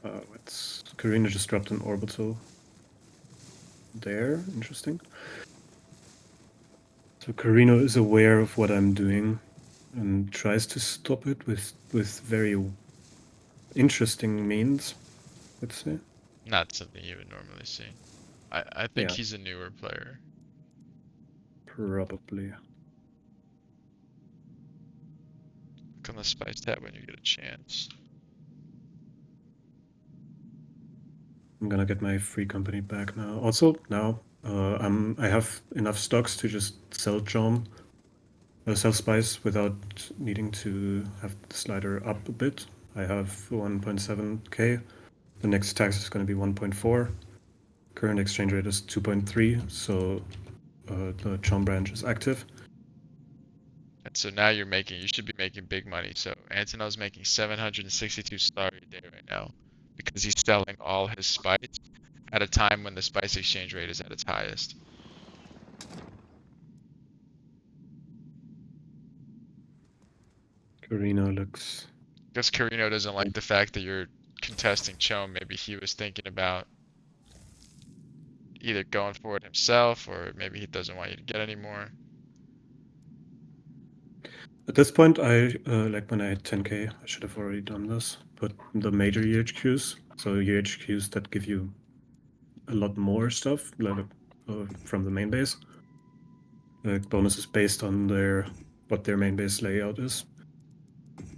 What's Karina just dropped an orbital there. Interesting. So Carino is aware of what I'm doing and tries to stop it with very interesting means, let's say. Not something you would normally see. I think Yeah, he's a newer player. probably. Look on the spice tab when you get a chance. I'm gonna get my free company back now. Also, now I have enough stocks to just sell John, sell spice without needing to have the slider up a bit. I have 1.7k. The next tax is going to be 1.4. Current exchange rate is 2.3, so the Chom branch is active. And so now you should be making big money. So Antonel's making 762 star a day right now because he's selling all his spice at a time when the spice exchange rate is at its highest. Carino looks. Because Carino doesn't like the fact that you're contesting Chom. Maybe he was thinking about either going for it himself or maybe he doesn't want you to get any more. At this point, I like when I hit 10k, I should have already done this. Put the major UHQs, so UHQs that give you a lot more stuff, like from the main base. Bonuses based on what their main base layout is.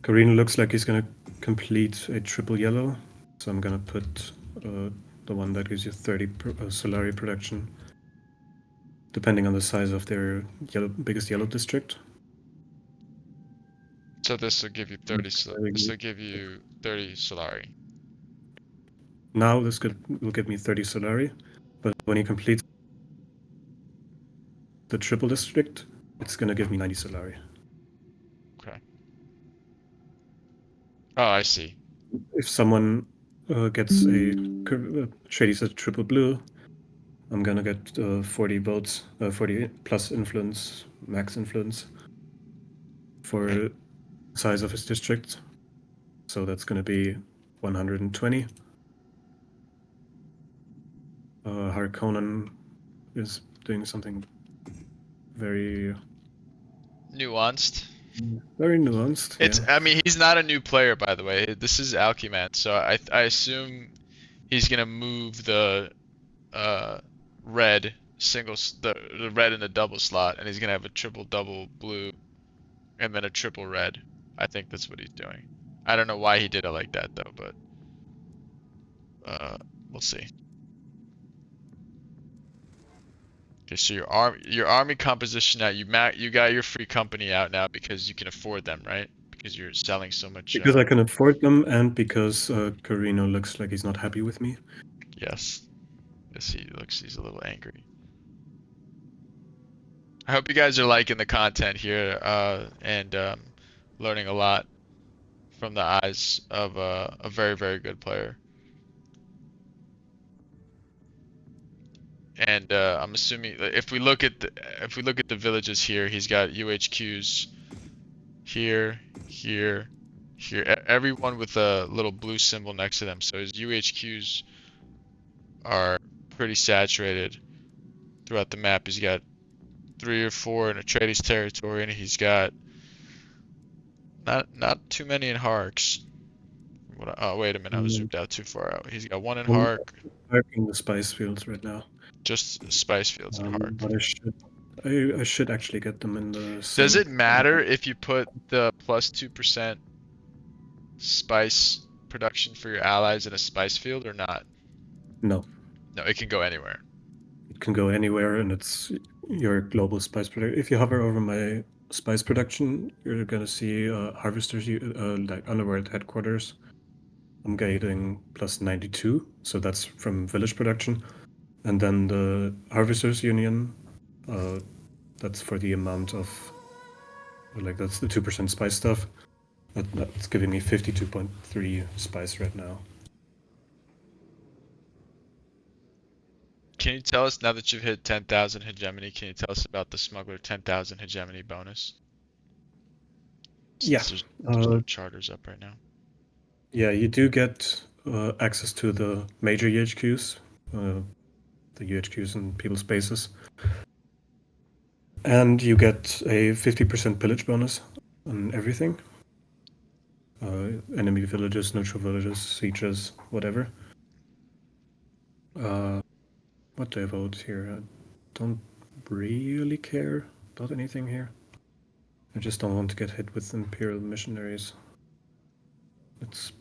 Carino looks like he's gonna complete a triple yellow, so I'm gonna put the one that gives you 30 Solari production, depending on the size of their biggest yellow district. So this will give you 30. This will give you 30 Solari. Now this will give me 30 Solari, but when he completes the triple district, it's gonna give me 90 Solari. Okay. Oh, I see. If someone gets a Shady says triple blue, I'm gonna get 40 votes, 40 plus influence, max influence And for size of his district. So that's gonna be 120. Harkonnen is doing something very, nuanced. very nuanced. It's, Yeah, I mean, he's not a new player, by the way. This is Alchemad, so I assume he's gonna move the uh the red in the double slot, and he's gonna have a triple double blue and then a triple red. I think that's what he's doing. I don't know why he did it like that though, but we'll see. Okay, so your army composition now, you got your free company out now because you can afford them, right? Because you're selling so much. Because I can afford them, and because Carino looks like he's not happy with me. Yes, yes, he's a little angry. I hope you guys are liking the content here, and learning a lot from the eyes of a very, very good player. And I'm assuming if we look at the villages here, he's got UHQs here, here, here. Everyone with a little blue symbol next to them. So his UHQs are pretty saturated throughout the map. He's got 3 or 4 in Atreides territory, and he's got not too many in Harks. Oh, wait a minute, I was Mm, zoomed out too far out. He's got 1 in I'm Hark, parking the spice fields right now. just spice fields in Hark. But I should actually get them in the Does sink. it matter if you put the plus 2% spice production for your allies in a spice field or not? No, No, it can go anywhere. it can go anywhere, and it's your global spice production. If you hover over my spice production, you're gonna see harvesters, like underworld headquarters. I'm getting plus 92, so that's from village production. And then the harvesters union, uh, that's for the amount of, like, that's the 2% spice stuff. That's giving me 52.3 spice right now. Can you tell us, now that you've hit 10,000 hegemony, can you tell us about the smuggler 10,000 hegemony bonus? Yeah, Since there's uh, no charters up right now. yeah, you do get access to the major UHQs, the UHQs and people's bases, and you get a 50% pillage bonus on everything. Enemy villages, neutral villages, sieges, whatever. What do I vote here? I don't really care about anything here. I just don't want to get hit with Imperial missionaries. Let's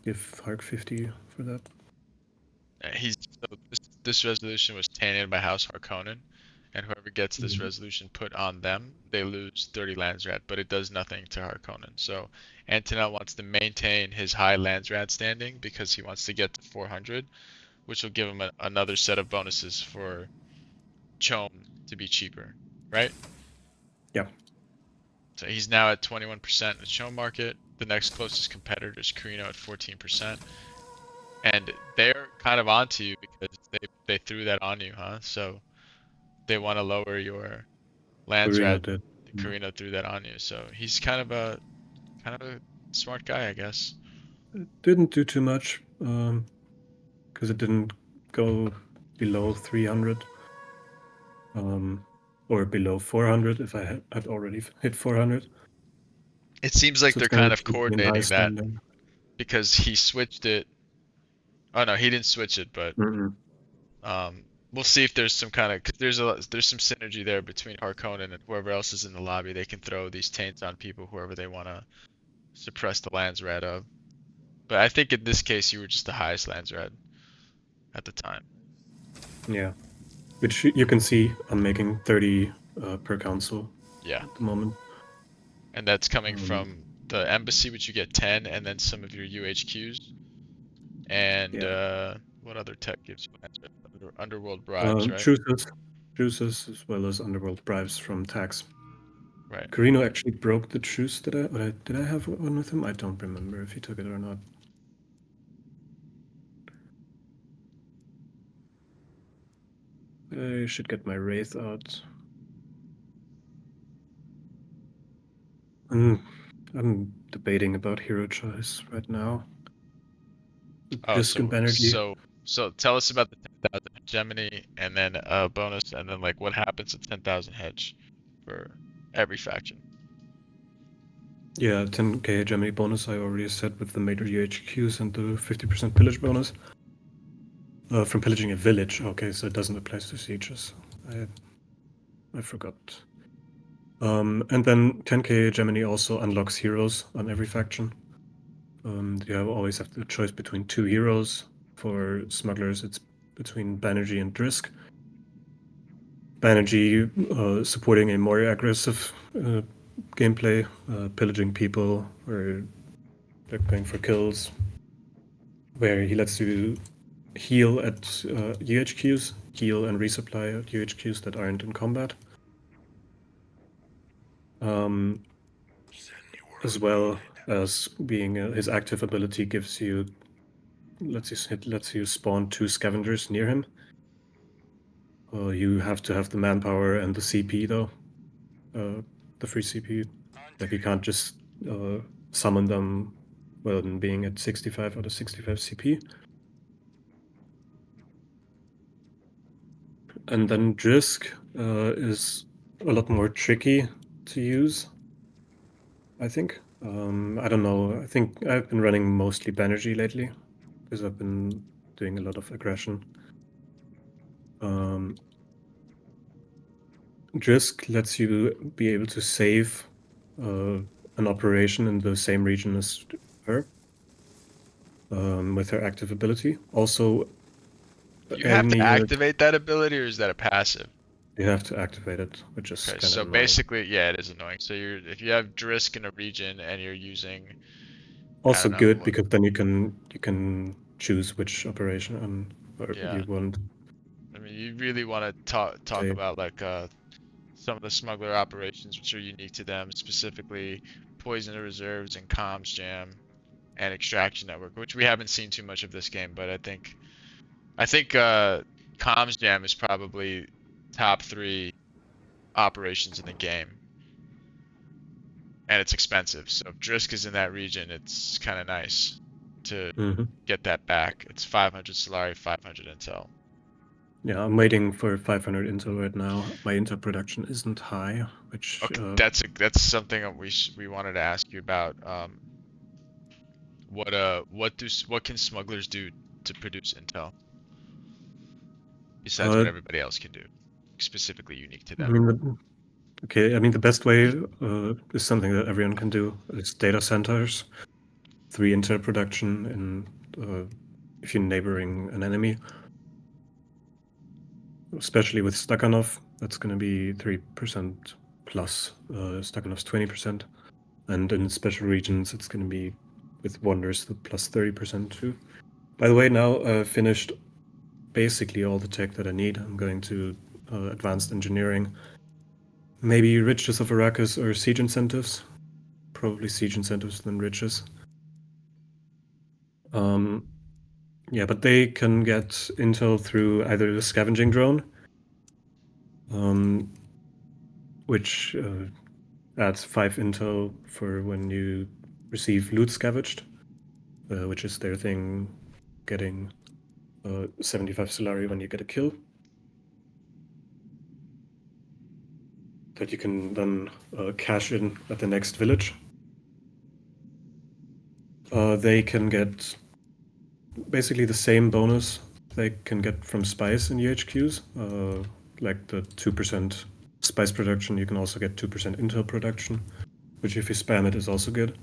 give Hark 50 for that. This resolution was tainted by House Harkonnen, and whoever gets this Mhm. resolution put on them, they lose 30 Landsrat, but it does nothing to Harkonnen. So Antonnoel wants to maintain his high Landsrat standing because he wants to get to 400, which will give him another set of bonuses for Chom to be cheaper, right? Yeah. So he's now at 21% in the Chom market. The next closest competitor is Carino at 14%. And they're kind of onto you because they threw that on you, huh? So they want to lower your Carino Landsrat. did. Mm. Carino threw that on you, so he's kind of a smart guy, I guess. It didn't do too much because it didn't go below 300 or below 400 if I had already hit 400. It seems like So it's they're going kind to of keep me in high coordinating that standing. because he switched it. Oh no, he didn't switch it, but Mm-mm. we'll see if there's some kind of, cause there's some synergy there between Harkonnen and whoever else is in the lobby. They can throw these taints on people, whoever they want to suppress the Landsrat of. But I think in this case, you were just the highest Landsrat at the time. Yeah. Which you can see I'm making 30 per council Yeah, at the moment. and that's coming Um, from the embassy, which you get 10, and then some of your UHQs. And yeah. what other tech gives you Landsrat? Underworld bribes, right? Truces. Truces as well as underworld bribes from tax. Right. Carino actually broke the truce. Did I have one with him? I don't remember if he took it or not. I should get my wraith out. Mm, I'm debating about hero choice right now. The Oh, Piscan Banerjee. so tell us about the 10,000 hegemony, and then a bonus, and then like what happens at 10,000 hedge for every faction. Yeah, 10k hegemony bonus I already said with the major UHQs and the 50% pillage bonus. From pillaging a village. Okay, so it doesn't apply to sieges. I, I forgot. And then 10k hegemony also unlocks heroes on every faction. You always have the choice between two heroes. For smugglers, it's between Banerjee and Drisk. Banerjee supporting a more aggressive gameplay, pillaging people, or they're going for kills, where he lets you heal at UHQs, heal and resupply at UHQs that aren't in combat. Um, as well as being his active ability gives you lets you spawn two scavengers near him. You have to have the manpower and the CP though, the free CP. Like you can't just uh, summon them well than being at 65 out of 65 CP. And then Drisk is a lot more tricky to use, I think. I don't know. I think I've been running mostly Banerjee lately because I've been doing a lot of aggression. Um, Drisk lets you be able to save uh, an operation in the same region as her with her active ability. Also, You have to any unit activate that ability, or is that a passive? you have to activate it, which is Okay, kind of so annoying. basically, yeah, it is annoying. So if you have Drisk in a region and you're using, I Also don't know, good because then you can choose which operation and or yeah. you want I mean, you really want to talk to. about like some of the smuggler operations which are unique to them, specifically Poison Reserves and Comms Jam and Extraction Network, which we haven't seen too much of this game, but I think Comms Jam is probably top three operations in the game, and it's expensive. So if Drisk is in that region, it's kind of nice to Mhm. get that back. It's 500 Solari, 500 Intel. Yeah, I'm waiting for 500 Intel right now. My Intel production isn't high, which Okay, that's something that we wanted to ask you about. What can smugglers do to produce intel besides uh, what everybody else can do, specifically unique to I them? mean, okay, I mean the best way is something that everyone can do. It's data centers, 3 Intel production if you're neighboring an enemy, especially with Stakhanov. That's going to be 3% plus. Stakhanov's 20%. And in special regions, it's going to be with wonders the plus 30% too. By the way, now I've finished basically all the tech that I need. I'm going to advanced engineering, maybe riches of Arrakis or siege incentives. Probably siege incentives than riches. Um, yeah, but they can get intel through either the scavenging drone, um, which adds 5 intel for when you receive loot scavenged, which is their thing, getting 75 Solari when you get a kill. That you can then cash in at the next village. They can get basically the same bonus they can get from spice in UHQs, like the 2% spice production. You can also get 2% intel production, which if you spam it is also good.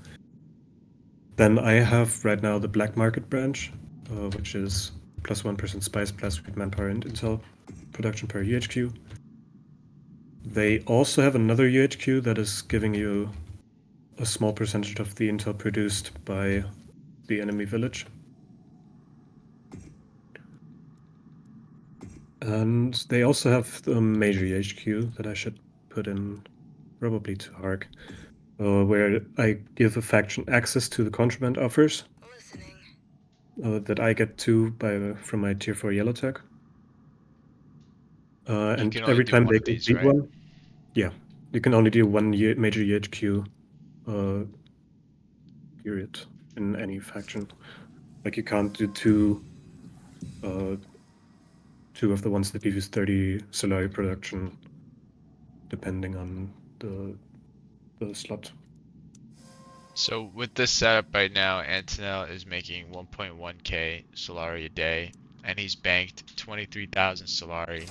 Then I have right now the black market branch, which is plus 1% spice, plus manpower and intel production per UHQ. They also have another UHQ that is giving you a small percentage of the intel produced by the enemy village. And they also have the major HQ that I should put in probably to Hark, where I give a faction access to the contraband offers that I get to from my tier 4 yellow tech. You And can only every do time one they of these, complete right? one, yeah, you can only do one major UHQ uh, period in any faction. Like you can't do uh, two of the ones that give you 30 Solari production, depending on the the slot. So with this setup right now, Antonnoel is making 1.1k Solari a day, and he's banked 23,000 Solari,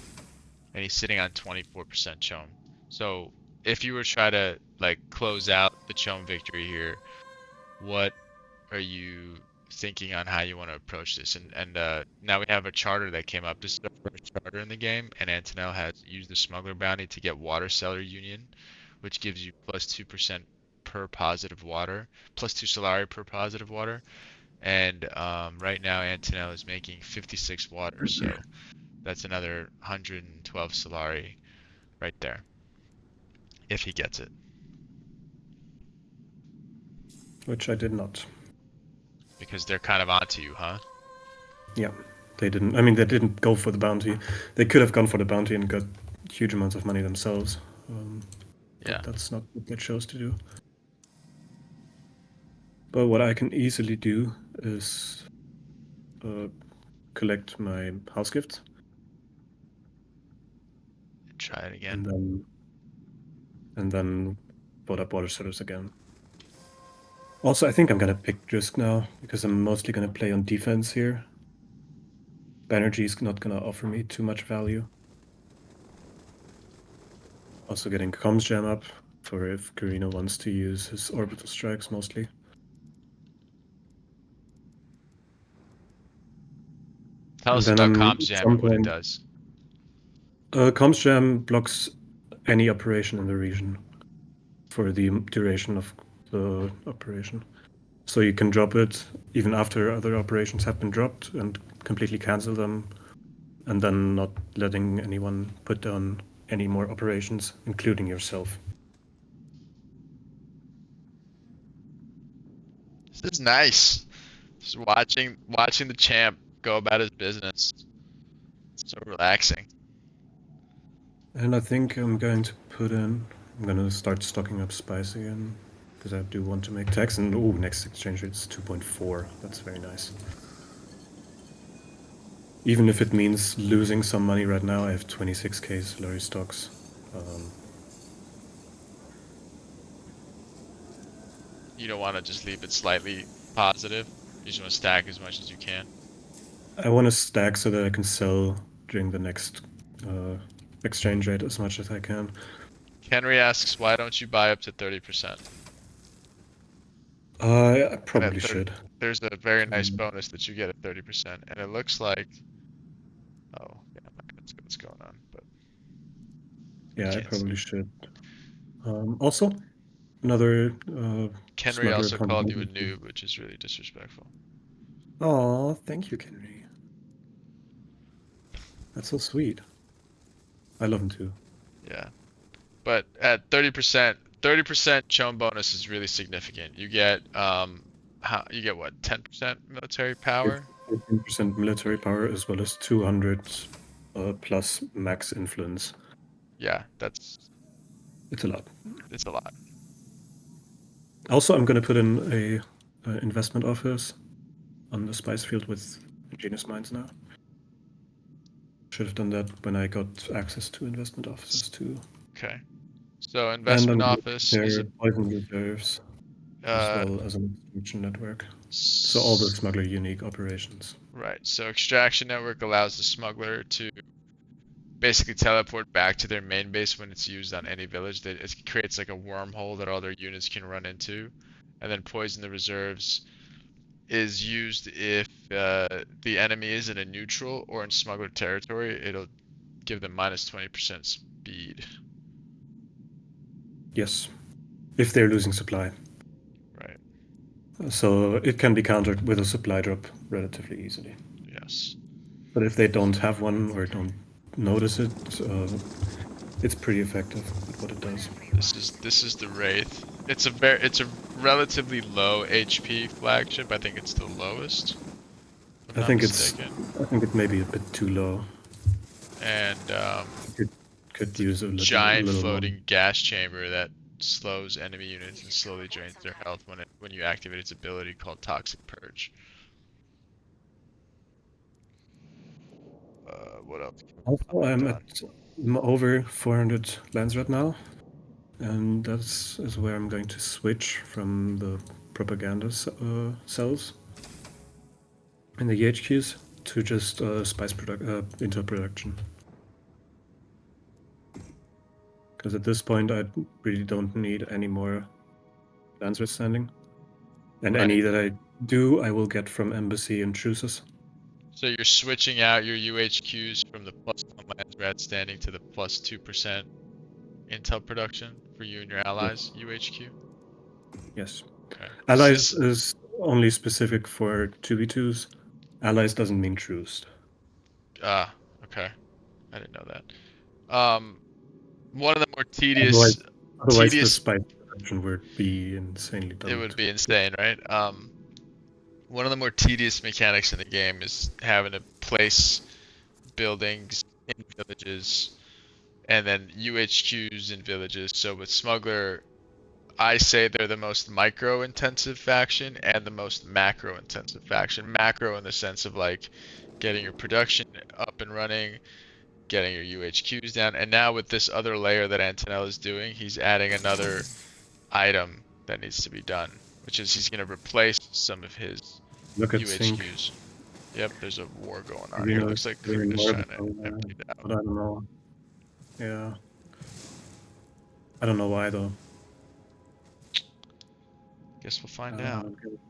and he's sitting on 24% Chom. So if you were to try to like close out the Chom victory here, what are you thinking on how you want to approach this? And now we have a charter that came up. This is our first charter in the game, and Antonnoel has used the smuggler bounty to get water seller union, which gives you plus 2% per positive water, plus 2 Solari per positive water. And right now Antonnoel is making 56 water, so that's another 112 Solari right there if he gets it. which I did not. Because they're kind of onto you, huh? Yeah, they didn't. I mean, they didn't go for the bounty. They could have gone for the bounty and got huge amounts of money themselves, but Yeah. that's not what they chose to do. But what I can easily do is collect my house gifts Try it again. and then vote up water sellers again. Also, I think I'm gonna pick Drisk now because I'm mostly gonna play on defense here. Banerjee is not gonna offer me too much value. Also getting comms jam up for if Karina wants to use his orbital strikes mostly. Tell And us then about I'm comms at jam some and what it point. does. Comms jam blocks any operation in the region for the duration of the operation. So you can drop it even after other operations have been dropped and completely cancel them, and then not letting anyone put down any more operations, including yourself. This is nice. Just watching the champ go about his business. It's so relaxing. And I think I'm going to start stocking up spice again, because I do want to make tax. And oh, next exchange rate is 2.4. That's very nice. Even if it means losing some money right now, I have 26k Solari stocks. You don't want to just leave it slightly positive. You just want to stack as much as you can. I want to stack so that I can sell during the next exchange rate as much as I can. Henry asks, why don't you buy up to 30%? I And at probably 30, should. there's a very nice bonus that you get at 30%. And it looks like, oh, yeah, I'm not gonna see what's going on, but you Yeah, I can't see. probably should. Also, another Henry smuggler also called comment. you a noob, which is really disrespectful. Oh, thank you, Kenry. That's so sweet. I love him too. Yeah. But at 30% chone bonus is really significant. You get you get what, 10% military power? 15% military power as well as 200 plus max influence. Yeah, It's a lot. it's a lot. Also, I'm going to put in a investment office on the spice field with Genius Minds now. Should have done that when I got access to investment offices too. Okay. So And investment I'm going to office is prepare a poison reserves as uh well as an extraction network. So all the s- smuggler unique operations. right. So extraction network allows the smuggler to basically teleport back to their main base when it's used on any village. That it creates like a wormhole that all their units can run into, and then poison the reserves is used if the enemy is in a neutral or in smuggler territory. It'll give them minus 20% speed. Yes, if they're losing supply. Right. So it can be countered with a supply drop relatively easily. Yes. But if they don't have one or don't notice it, it's pretty effective at what it does. This is the Wraith. It's a relatively low HP flagship. I think it's the lowest, if I'm I not think it's mistaken. I think it may be a bit too low. And Could it's a use a giant little more. floating gas chamber that slows enemy units and slowly drains their health when you activate its ability called Toxic Purge. What else can we Also, comment I'm on? at over 400 lands right now, and that's is where I'm going to switch from the propaganda cells in the HQs to just spice into production. Because at this point, I really don't need any more lands standing, and Right. any that I do I will get from embassy and truces. So you're switching out your UHQs from the +1 lands we're outstanding to the +2% intel production for you and your Yes. allies UHQ. Yes. Okay. Allies is only specific for 2v2s. Allies doesn't mean truce. Ah, okay. I didn't know that. One of the more Otherwise, tedious, otherwise the tedious. spice production would be insanely It dumb. would be insane, right? One of the more tedious mechanics in the game is having to place buildings in villages and then UHQs in villages. So with Smuggler, I say they're the most micro intensive faction and the most macro intensive faction. Macro in the sense of like getting your production up and running, getting your UHQs down, and now with this other layer that Antonnoel is doing, he's adding another item that needs to be done, which is he's going to replace some of his Look at sync. UHQs. Yep, there's a war going on here. Real, Looks like real Kroon is trying to orbital, empty it out. but I don't know. Yeah. I don't know why though. Guess we'll find I out. don't get it.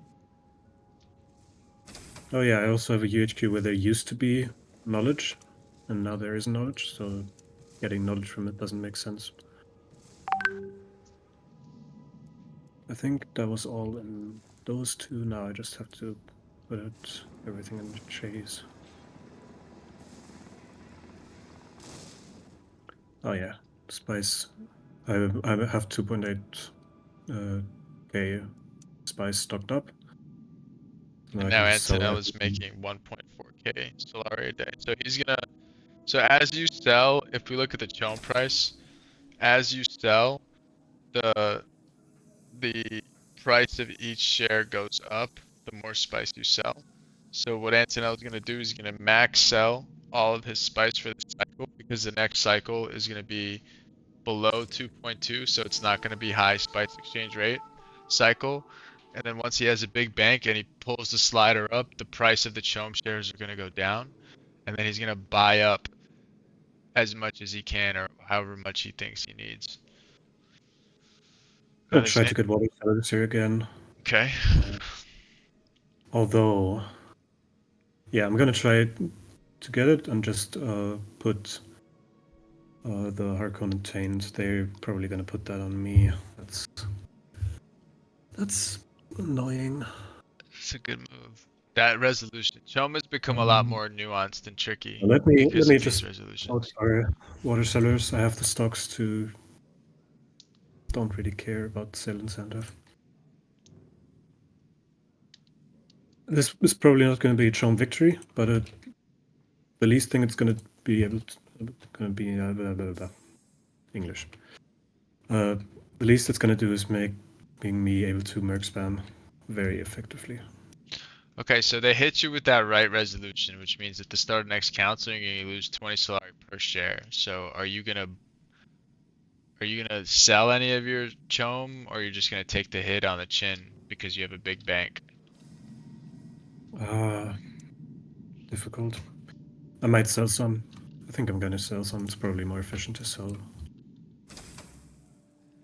Oh yeah, I also have a UHQ where there used to be knowledge, and now there is knowledge, so getting knowledge from it doesn't make sense. I think that was all in those two. Now I just have to put everything in the chase. Oh yeah, spice. I have 2.8 K spice stocked up. Now And I now can just sell Antonnoel is everything. making 1.4k Solari a day. So he's gonna. So as you sell, if we look at the Chone price, as you sell, the the price of each share goes up the more spice you sell. So what Antonel is going to do is going to max sell all of his spice for this cycle because the next cycle is going to be below 2.2, so it's not going to be high spice exchange rate cycle. And then once he has a big bank and he pulls the slider up, the price of the Chome shares are going to go down, and then he's going to buy up as much as he can or however much he thinks he needs. I'm gonna try to get water sellers here again. Okay. Although, yeah, I'm gonna try to get it and just put the Harkonnen Taint. They're probably gonna put that on me. That's annoying. It's a good move. That resolution. Choma's become a lot Um, more nuanced and tricky let because me of these just out resolutions. our water sellers. I have the stocks to. Don't really care about sale incentive. This is probably not going to be a Chom victory, but the least thing it's going to be able to going to be blah, blah, blah. English. The least it's going to do is making me able to merc spam very effectively. Okay, so they hit you with that right resolution, which means at the start of next council, you're gonna lose 20 Solari per share. So are you gonna sell any of your Chome, or you're just gonna take the hit on the chin because you have a big bank? Difficult. I might sell some. I think I'm going to sell some. It's probably more efficient to sell.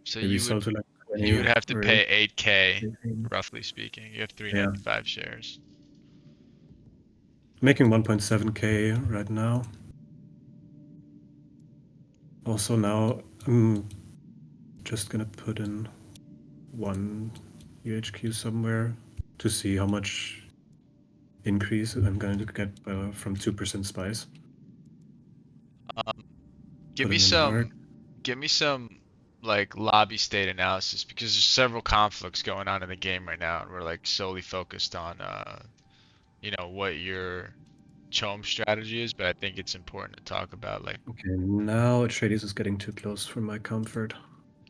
So Maybe you sell would to like you 20 would have to or pay 8k, 18. roughly speaking. You have Yeah. 395 shares. Making 1.7k right now. Also now I'm just gonna put in one UHQ somewhere to see how much increase I'm going to get from 2% spice. Um, give Put me it in hard. some give me some like lobby state analysis because there's several conflicts going on in the game right now, and we're like solely focused on what your Chome strategy is, but I think it's important to talk about like Okay, now Atreides is getting too close for my comfort.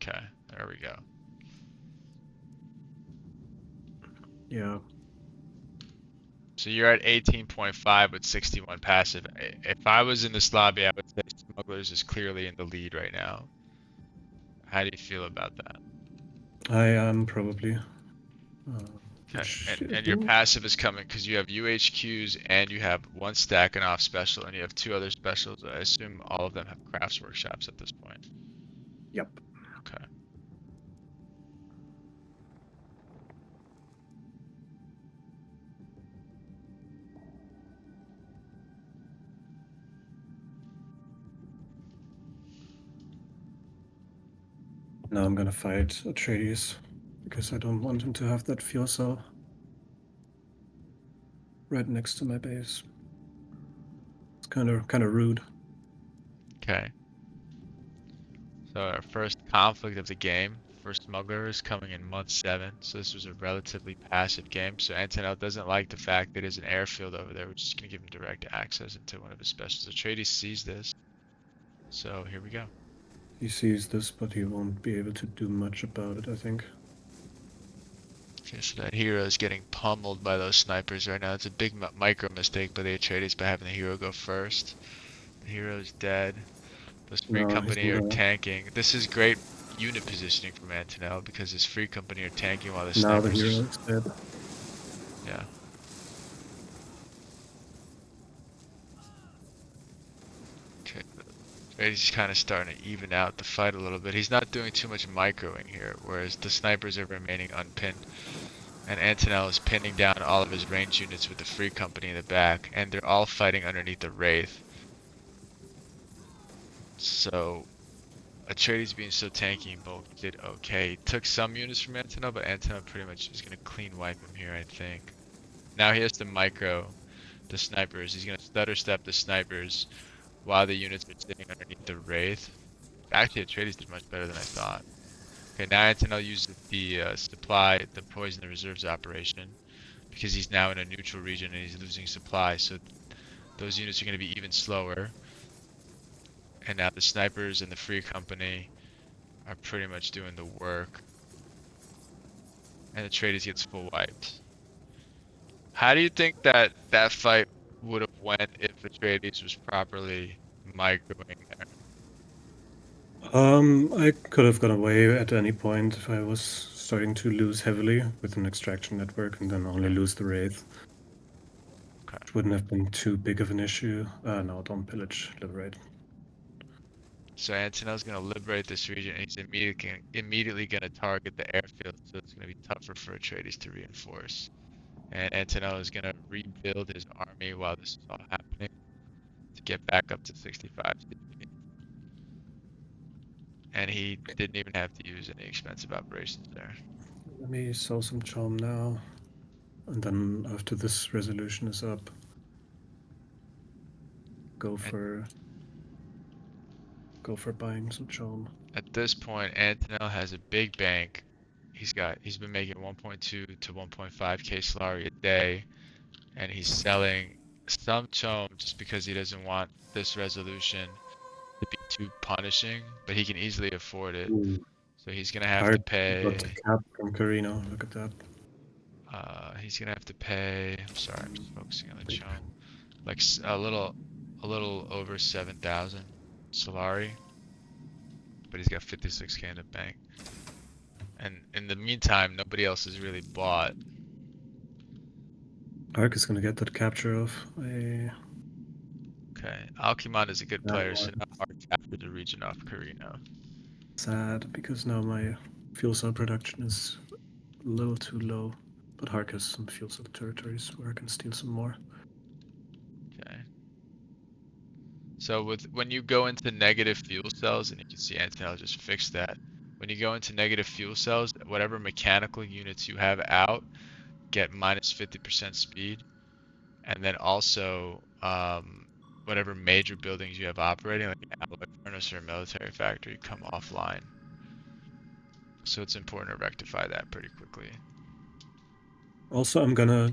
okay, there we go. Yeah. So you're at 18.5 with 61 passive. If I was in this lobby, I would say Smugglers is clearly in the lead right now. How do you feel about that? I am probably. Okay, Which and your passive is coming because you have UHQs and you have one stack and off special, and you have two other specials. I assume all of them have crafts workshops at this point. Yep. Okay. Now I'm gonna fight Atreides because I don't want him to have that fuel cell right next to my base. It's kind of rude. Okay. So our first conflict of the game for Smugglers coming in month 7. So this was a relatively passive game. So Antonnoel doesn't like the fact that there's an airfield over there, which is going to give him direct access into one of his specials. Atreides sees this. So here we go. He sees this, but he won't be able to do much about it, I think. Okay, so that hero is getting pummeled by those snipers right now. It's a big micro mistake by the Atreides by having the hero go first. The hero is dead. Those free No, he's company are gonna. tanking. This is great unit positioning from Antonnoel because his free company are tanking while the Now the snipers hero are. is dead. Yeah. Okay. He's kind of starting to even out the fight a little bit. He's not doing too much microing here, whereas the snipers are remaining unpinned. And Antonnoel is pinning down all of his range units with the free company in the back, and they're all fighting underneath the Wraith. So Atreides being so tanky and bulky did okay. He took some units from Antonnoel, but Antonnoel pretty much is going to clean wipe him here, I think. Now he has to micro the snipers. He's going to stutter step the snipers while the units are sitting underneath the Wraith. Actually, Atreides did much better than I thought. Okay, now Antonnoel uses the supply, the poison the reserves operation, because he's now in a neutral region and he's losing supply. So those units are going to be even slower. And now the snipers and the free company are pretty much doing the work. And the Atreides gets full wiped. How do you think that that fight would have went if Atreides was properly microing there? I could have gone away at any point if I was starting to lose heavily with an extraction network and then only Okay, lose the Wraith. okay. Which wouldn't have been too big of an issue. No, don't pillage, liberate. So Antonel's going to liberate this region, and he's immediately going to target the airfield, so it's going to be tougher for Atreides to reinforce. And Antonel is going to rebuild his army while this is all happening to get back up to 65 CP. And he didn't even have to use any expensive operations there. Let me sell some charm now. And then after this resolution is up, go And for buying some charm. at this point, Antonel has a big bank. He's been making 1.2 to 1.5k Solari a day, and he's selling some chom just because he doesn't want this resolution to be too punishing, but he can easily afford it. Ooh. So he's gonna have to Hard got pay. cap from Carino. Look at that. He's gonna have to pay. I'm sorry, I'm just focusing on the chom. Like a little over 7,000 Solari, but he's got 56k in the bank. And in the meantime, nobody else has really bought. Ark is gonna get that capture off. Okay, Alchemon is a good That player, so one. now Ark captured the region off Carino. Sad because now my fuel cell production is a little too low. But Hark has some fuel cell territories where I can steal some more. Okay. So when you go into negative fuel cells, and you can see Antonel just fixed that. When you go into negative fuel cells, whatever mechanical units you have out get minus 50% speed, and then also whatever major buildings you have operating, like an alloy furnace or a military factory, come offline. So it's important to rectify that pretty quickly. Also, I'm gonna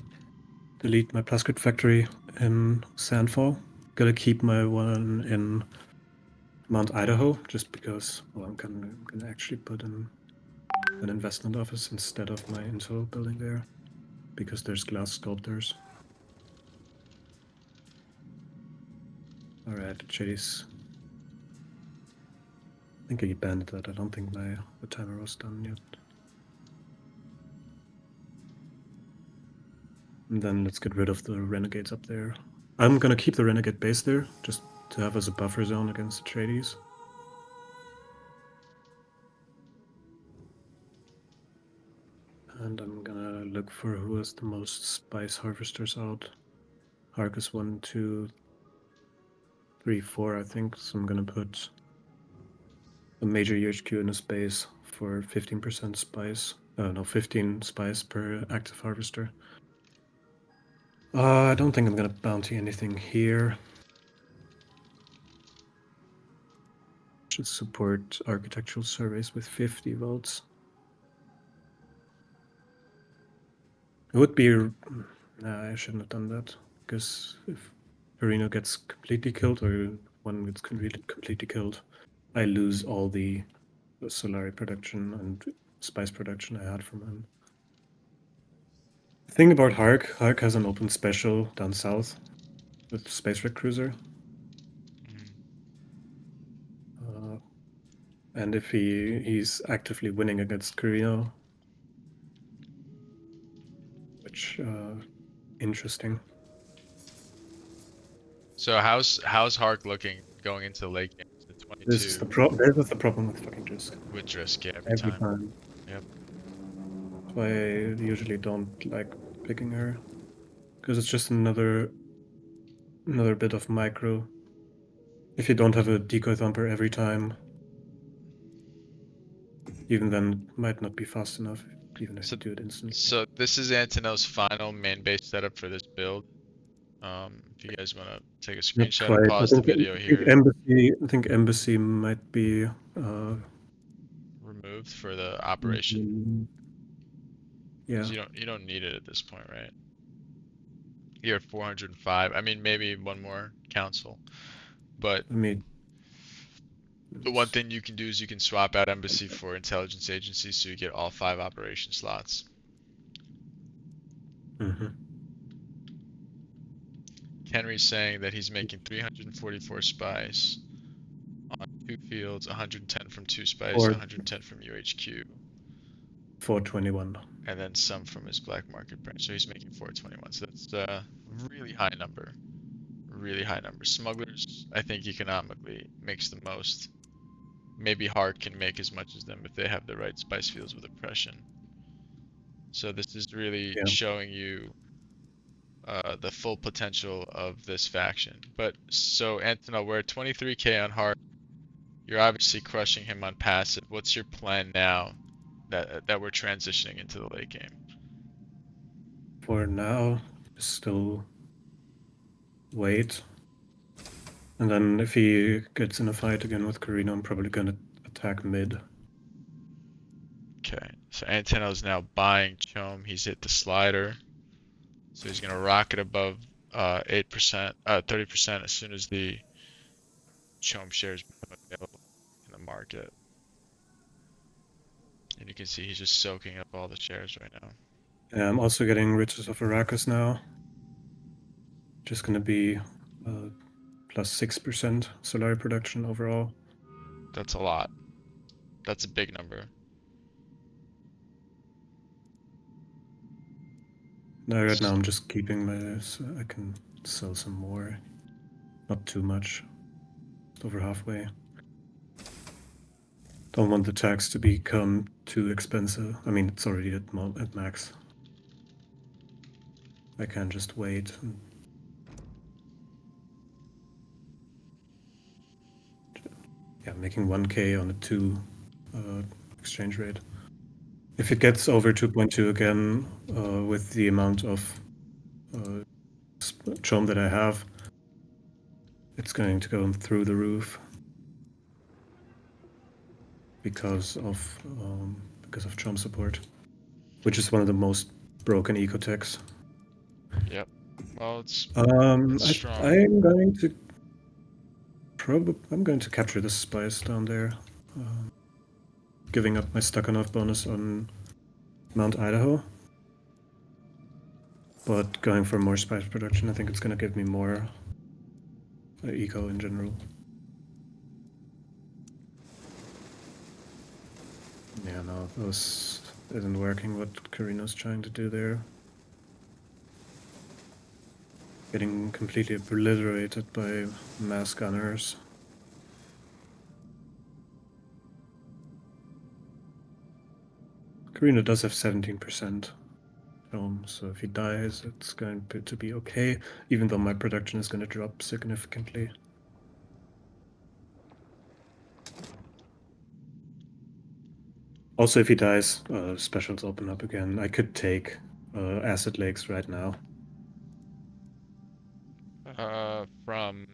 delete my plastic factory in Sandfall. Gonna keep my one in Mount Idaho just because, well, I'm gonna actually put in an investment office instead of my Intel building there because there's glass sculptors. All right, Chase. I think he banned that. I don't think the timer was done yet. And then let's get rid of the renegades up there. I'm gonna keep the renegade base there just to have as a buffer zone against the Atreides. And I'm gonna look for who has the most spice harvesters out. Harkus 1, 2, 3, 4, I think. So I'm gonna put a major UHQ in a space for 15% spice. No, 15 spice per active harvester. I don't think I'm gonna bounty anything here. Should support architectural surveys with 50 votes. It would be... Nah, I shouldn't have done that. Because if Perino gets completely killed, or one gets completely killed, I lose all the Solari production and spice production I had from him. The thing about Hark has an open special down south with Space Wreck Cruiser. And if he's actively winning against Carino, which interesting. So how's Hark looking going into the late game? The This is 22 the problem. This is the problem with fucking Jisk. with Drisk, yeah, every Every time. time. Yep. That's why I usually don't like picking her, because it's just another bit of micro. If you don't have a decoy thumper every time, even then it might not be fast enough, even if So you do it instantly. so this is Antonnoel's final main base setup for this build. If you guys want to take a Not screenshot and quite. pause the video here, I think embassy might be removed for the operation, because yeah. you don't need it at this point, right? You're at 405. I mean, maybe one more council, but I mean, the one thing you can do is you can swap out embassy for intelligence agency, so you get all 5 operation slots. mhm. Henry's saying that he's making 344 spice on 2 fields, 110 from 2 spice, Or 110 from UHQ, 421. and then some from his black market branch. So he's making 421. So that's a really high number. Really high number. Smugglers, I think economically makes the most. Maybe Hart can make as much as them if they have the right spice fields with oppression. So this is really Yeah. showing you the full potential of this faction. But so Antonov, we're at 23k on Hart. You're obviously crushing him on passive. What's your plan now that we're transitioning into the late game? For now, still wait. And then if he gets in a fight again with Carino, I'm probably gonna attack mid. Okay, so Antonov's now buying Chom. He's hit the slider. So he's gonna rocket above 8%, 30% as soon as the Chom shares become available in the market. And you can see he's just soaking up all the shares right now. I'm also getting Riches of Arrakis now. Just gonna be plus 6% Solari production overall. That's a lot. That's a big number. Now, right now I'm just keeping my, so I can sell some more. Not too much. Over halfway. Don't want the tax to become too expensive. I mean, it's already at max. I can just wait. Yeah, making 1k on a 2 exchange rate. If it gets over 2.2 again, with the amount of Chom that I have, it's going to go through the roof because of Chom support, which is one of the most broken ecotechs. Yep. Well, it's I strong. I'm going to I'm going to capture the spice down there, giving up my Stakhanov bonus on Mount Idaho, but going for more spice production. I think it's going to give me more eco in general. Yeah, no, this isn't working what Carino's trying to do there. Getting completely obliterated by mass gunners. Carino does have 17% film, so if he dies, it's going to be okay, even though my production is going to drop significantly. Also, if he dies, specials open up again. I could take Acid Lakes right now. From.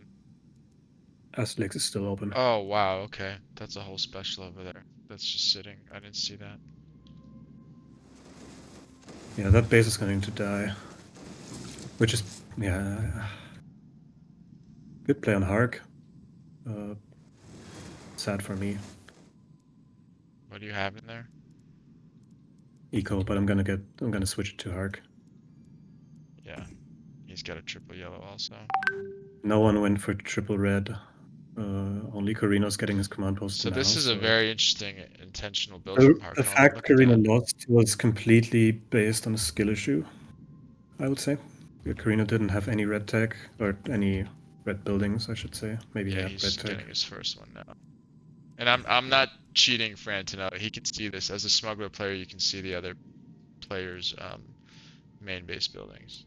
Acid Lakes is still open. Oh, wow, okay. That's a whole special over there. That's just sitting. I didn't see that. Yeah, that base is going to die. Which is, yeah, good play on Hark. Uh, sad for me. What do you have in there? Eco, but I'm gonna switch it to Hark. Yeah, he's got a triple yellow also. No one went for triple red. Only Carino's getting his command post So this now, is a so very interesting intentional build the, from the Harkon. fact Look at Carino that. lost was completely based on a skill issue, I would say. Carino didn't have any red tag, or any red buildings, I should say. Maybe he Yeah, had red he's tag. getting his first one now. And I'm not cheating for Antonnoel. He can see this. As a smuggler player, you can see the other players' main base buildings.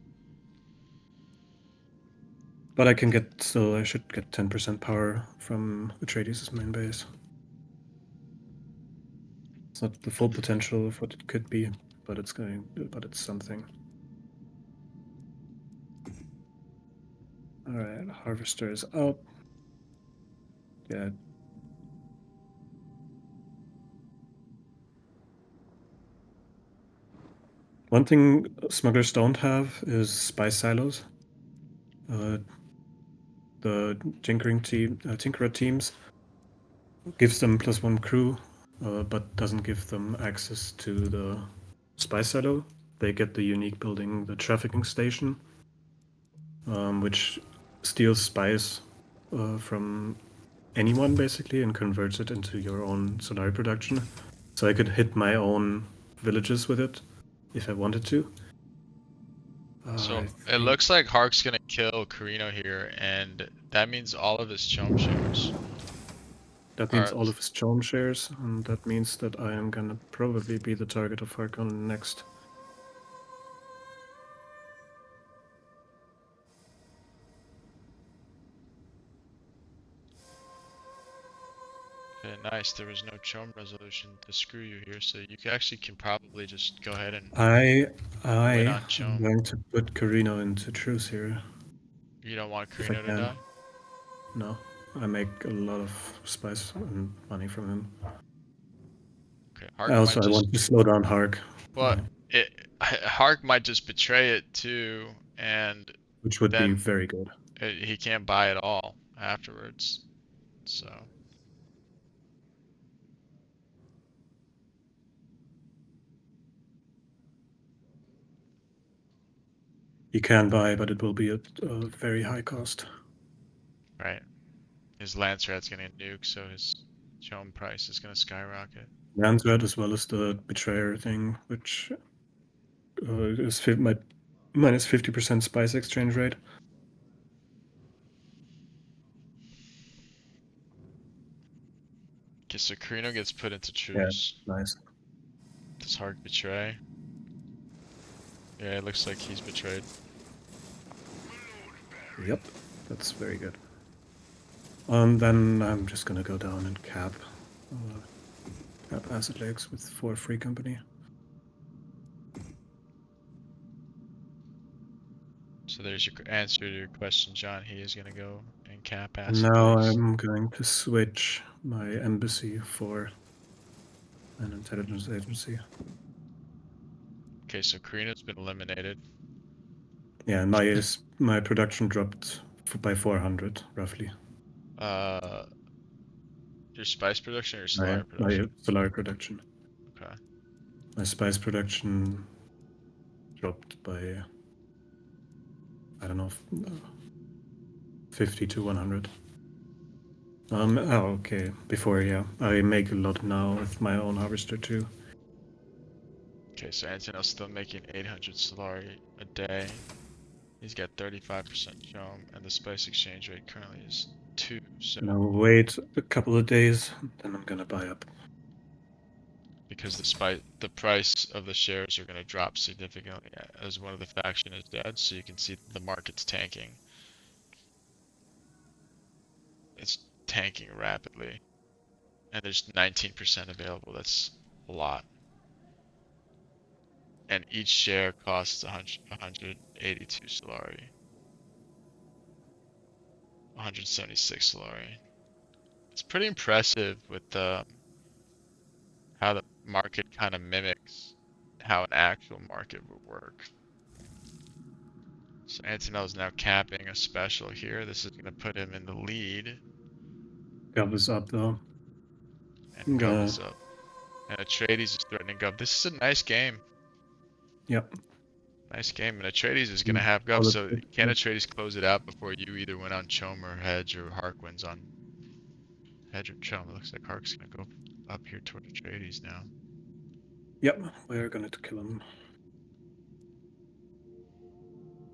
But I can get still, I should get 10% power from Atreides' main base. It's not the full potential of what it could be, but it's something. Alright, Harvester is out. Yeah. One thing smugglers don't have is spy silos. Uh, the Tinkerer teams gives them +1 crew, but doesn't give them access to the spy silo. They get the unique building, the trafficking station, which steals spies from anyone basically and converts it into your own solar production. So I could hit my own villages with it if I wanted to. So I it think looks like Hark's gonna kill Carino here, and that means all of his chome shares that means are. all of his Chom shares, and that means that I am gonna probably be the target of Harkon next. Okay, nice. There was no chome resolution to screw you here, so you actually can probably just go ahead and I win I on am chome. going to put Carino into truce here You don't want if I Carino to can. die? No, I make a lot of spice and money from him. Okay, Hark might Also, I just. want to slow down Hark, Well, it Hark might just betray it too, and which would be then very good. he can't buy it all afterwards. So He can buy, but it will be at a very high cost. right, his Lance Rat's gonna nuke, so his chome price is gonna skyrocket. Landsred as well as the Betrayer thing, which is my minus 50% spice exchange rate. Okay, so Carino gets put into Yeah, truce. nice. Does Hark betray? Yeah, it looks like he's betrayed. Yep, that's very good. Then I'm just gonna go down and cap Acid Lakes with 4 free company. So there's your answer to your question, John. He is gonna go and cap And Acid now Lakes. I'm going to switch my embassy for an intelligence agency. Okay, so Carino's been eliminated. Yeah, my production dropped by 400 roughly. Uh, your spice production or your My Solari my production? solar production. Okay. My spice production dropped by I don't know 50 to 100. Oh, okay. Before, yeah, I make a lot now with my own harvester too. Okay, so Antonel's still making 800 Solari a day. He's got 35% chome, and the spice exchange rate currently is 2. So And I'll wait a couple of days, then I'm gonna buy up. because the price of the shares are going to drop significantly as one of the faction is dead, so you can see the market's tanking. It's tanking rapidly, and there's 19% available. That's a lot. And each share costs 182 Solari, 176 Solari. It's pretty impressive with how the market kind of mimics how an actual market would work. So Antonnoel is now capping a special here. This is going to put him in the lead, Gov is up though. and I'm Gov gonna. is up. And Atreides is threatening Gov. This is a nice game. Yep. Nice game. And Atreides is going to have Gov. Call it So can Atreides close it out before you either win on Chom or Hedge, or Hark wins on Hedge or Chom? It looks like Hark's going to go up here toward Atreides now. Yep, we're going to kill him.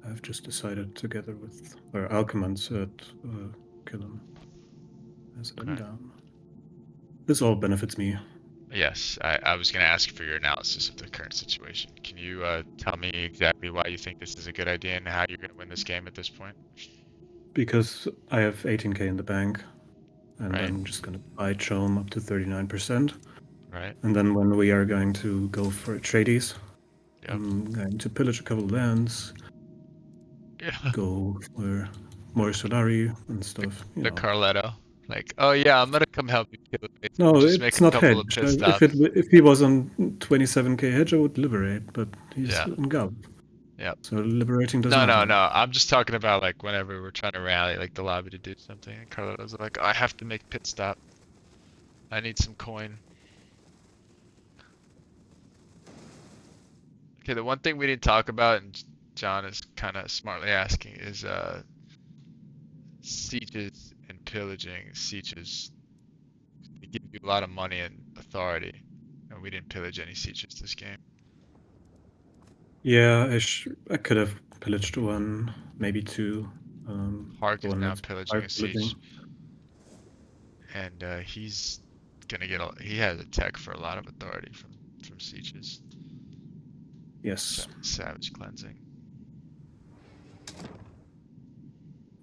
I've just decided together with our Alchemon said kill him. As it Okay. down. This all benefits me. Yes, I was going to ask for your analysis of the current situation. Can you tell me exactly why you think this is a good idea and how you're going to win this game at this point? Because I have 18k in the bank, and Right, I'm just going to buy Chom up to 39%. right. And then when we are going to go for Atreides, Yep. I'm going to pillage a couple lands, Yeah. go for more Solari and The, stuff, the Carletto. Like, oh yeah, I'm gonna come help you kill it. No, Just make it's a not couple of hedge. pit stops. If he was on 27k hedge, I would liberate, but he's Yeah, on Gov, yeah. so liberating doesn't No, no, matter. no. I'm just talking about like whenever we're trying to rally like the lobby to do something, and Carletto's like, I have to make pit stop. I need some coin. Okay, the one thing we didn't talk about, and John is kind of smartly asking, is sieges and pillaging. Sieges, they give you a lot of money and authority, and we didn't pillage any sieges this game. Yeah, I could have pillaged one, maybe two. Hark The is one now that's pillaging a hard siege, pillaging. and he's gonna get. He has a tech for a lot of authority from sieges. Yes, Savage cleansing.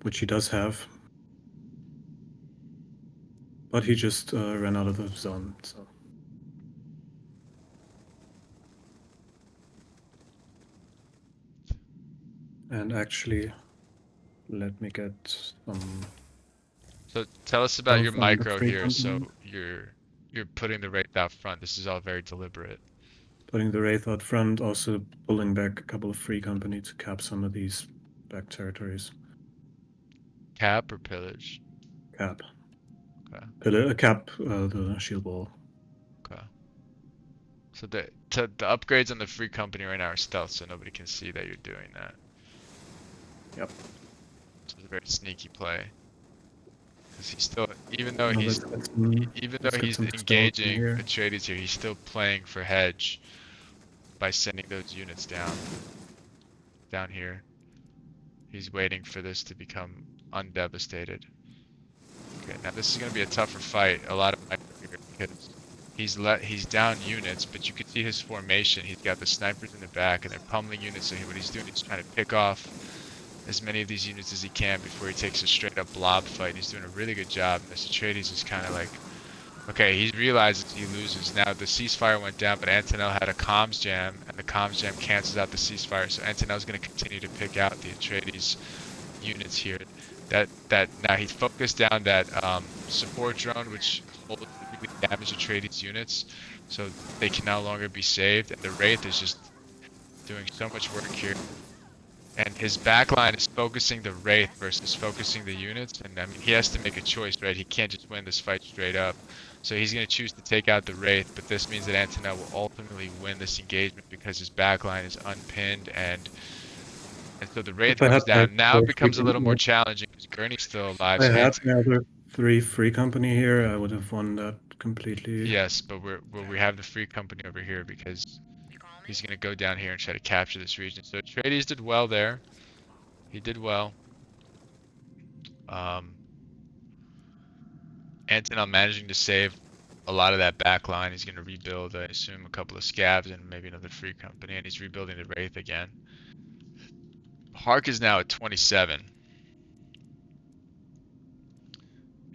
which he does have, but he just ran out of the zone. So, and actually, let me get some So tell us about your health on the micro free here. So company. you're putting the wraith out front. This is all very deliberate. Putting the Wraith out front, also pulling back a couple of free company to cap some of these back territories. Cap or pillage? Cap. Okay, Cap the shield wall. okay. So the upgrades on the free company right now are stealth, so nobody can see that you're doing that. Yep. So it's a very sneaky play. Because he's still, even though Now he's even let's though get he's some stealth in engaging here. Atreides here, he's still playing for hedge by sending those units down here. He's waiting for this to become undevastated. Okay, now this is going to be a tougher fight. A lot of micro here because he's down units, but you can see his formation. He's got the snipers in the back, and they're pummeling units. So what he's doing is trying to pick off as many of these units as he can before he takes a straight up blob fight. And he's doing a really good job. And this Atreides is kind of like, okay, he realizes he loses. Now the ceasefire went down, but Antonnoel had a comms jam, and the comms jam cancels out the ceasefire. So Antonnoel's going to continue to pick out the Atreides units here. That now he focused down that support drone, which holds really damage Atreides units, so they can no longer be saved. And the Wraith is just doing so much work here. And his backline is focusing the Wraith versus focusing the units. And I mean, he has to make a choice, right? He can't just win this fight straight up. So he's going to choose to take out the Wraith, but this means that Antonnoel will ultimately win this engagement because his backline is unpinned, and so the Wraith If I goes had my down. Now it other becomes a little more challenging because Gurney's still alive. I So had my other 3 free company here, I would have won that completely. yes, but we have the free company over here because he's gonna go down here and try to capture this region. So Atreides did well there. He did well. Um, Antonov managing to save a lot of that back line. He's gonna rebuild, I assume, a couple of scavs and maybe another free company, and he's rebuilding the Wraith again. Hark is now at 27,